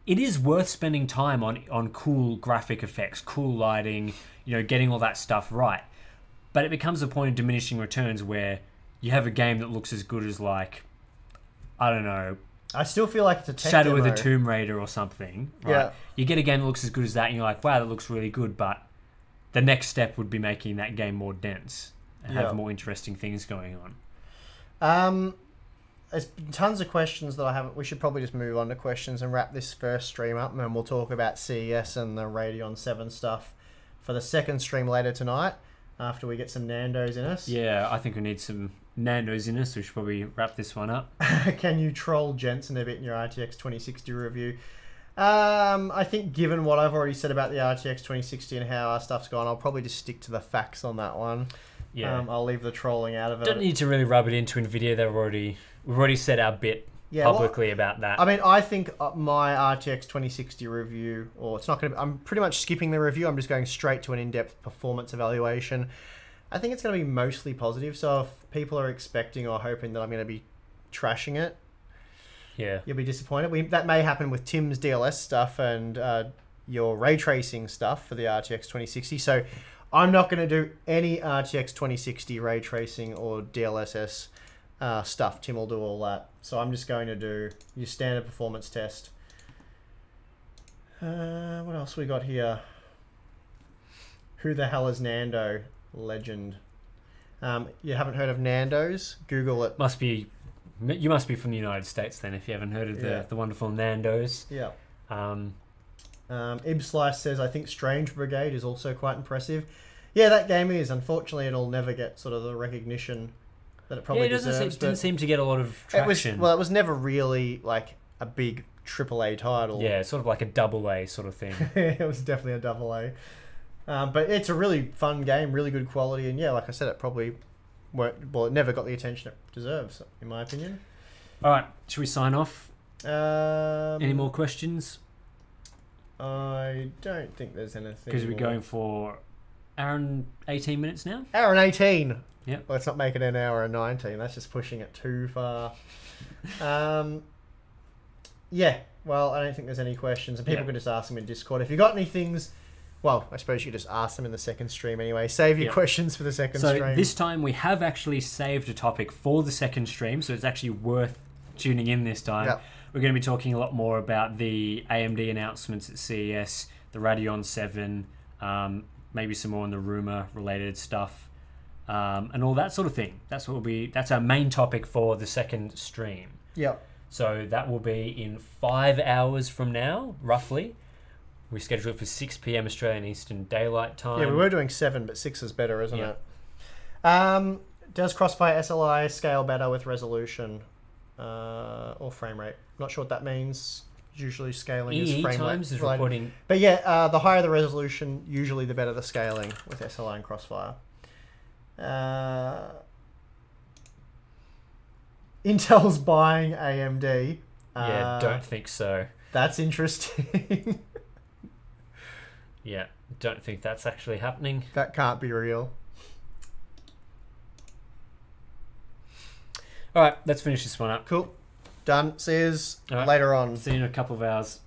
It is worth spending time on cool graphic effects, cool lighting, getting all that stuff right. But it becomes a point of diminishing returns where you have a game that looks as good as, like, I don't know, I still feel like it's a tech Shadow demo. of the Tomb Raider or something. Right? Yeah. You get a game that looks as good as that, and you're like, wow, that looks really good. But the next step would be making that game more dense and have more interesting things going on. There's been tons of questions that I haven't. We should probably just move on to questions and wrap this first stream up, and then we'll talk about CES and the Radeon 7 stuff for the second stream later tonight, after we get some Nando's in us. Yeah, I think we need some Nando's in us. We should probably wrap this one up. Can you troll Jensen a bit in your RTX 2060 review? I think given what I've already said about the RTX 2060 and how our stuff's gone, I'll probably just stick to the facts on that one. Yeah. I'll leave the trolling out of it. Don't need to really rub it into NVIDIA. We've already said our bit publicly about that. I mean, I think my RTX 2060 review, or it's not going to. I'm pretty much skipping the review. I'm just going straight to an in-depth performance evaluation. I think it's going to be mostly positive. So if people are expecting or hoping that I'm going to be trashing it, yeah, you'll be disappointed. That may happen with Tim's DLS stuff and your ray tracing stuff for the RTX 2060. So I'm not going to do any RTX 2060 ray tracing or DLSS stuff. Tim will do all that. So I'm just going to do your standard performance test. What else we got here? Who the hell is Nando? Legend. You haven't heard of Nando's? Google it. You must be from the United States then, if you haven't heard of the wonderful Nando's. Yeah. Ibslice says, I think Strange Brigade is also quite impressive. Yeah, that game is. Unfortunately, it'll never get sort of the recognition that it probably deserves. It didn't seem to get a lot of traction. It was never really like a big AAA title. Yeah, sort of like a AA sort of thing. It was definitely a AA. But it's a really fun game, really good quality, and yeah, like I said, it probably it never got the attention it deserves, in my opinion. All right, should we sign off? Any more questions? I don't think there's anything. Because we're going for hour and 18 minutes now? Hour and 18. Yeah. Let's not make it an hour and 19. That's just pushing it too far. Yeah. Well, I don't think there's any questions, and people can just ask them in Discord. If you got any things, well, I suppose you could just ask them in the second stream anyway. Save your questions for the second stream. So this time we have actually saved a topic for the second stream, so it's actually worth tuning in this time. Yep. We're going to be talking a lot more about the AMD announcements at CES, the Radeon 7, maybe some more on the rumor related stuff, and all that sort of thing. That's our main topic for the second stream. Yep. So that will be in 5 hours from now, roughly. We scheduled it for 6 p.m. Australian Eastern Daylight Time. Yeah, we were doing 7, but 6 is better, isn't it? Does Crossfire SLI scale better with resolution or frame rate? Not sure what that means. Usually scaling is frame times rate. is reporting. But yeah, the higher the resolution, usually the better the scaling with SLI and Crossfire. Intel's buying AMD. Yeah, don't think so. That's interesting. Yeah, don't think that's actually happening. That can't be real. All right, let's finish this one up. Cool. Done. See you later on. See you in a couple of hours.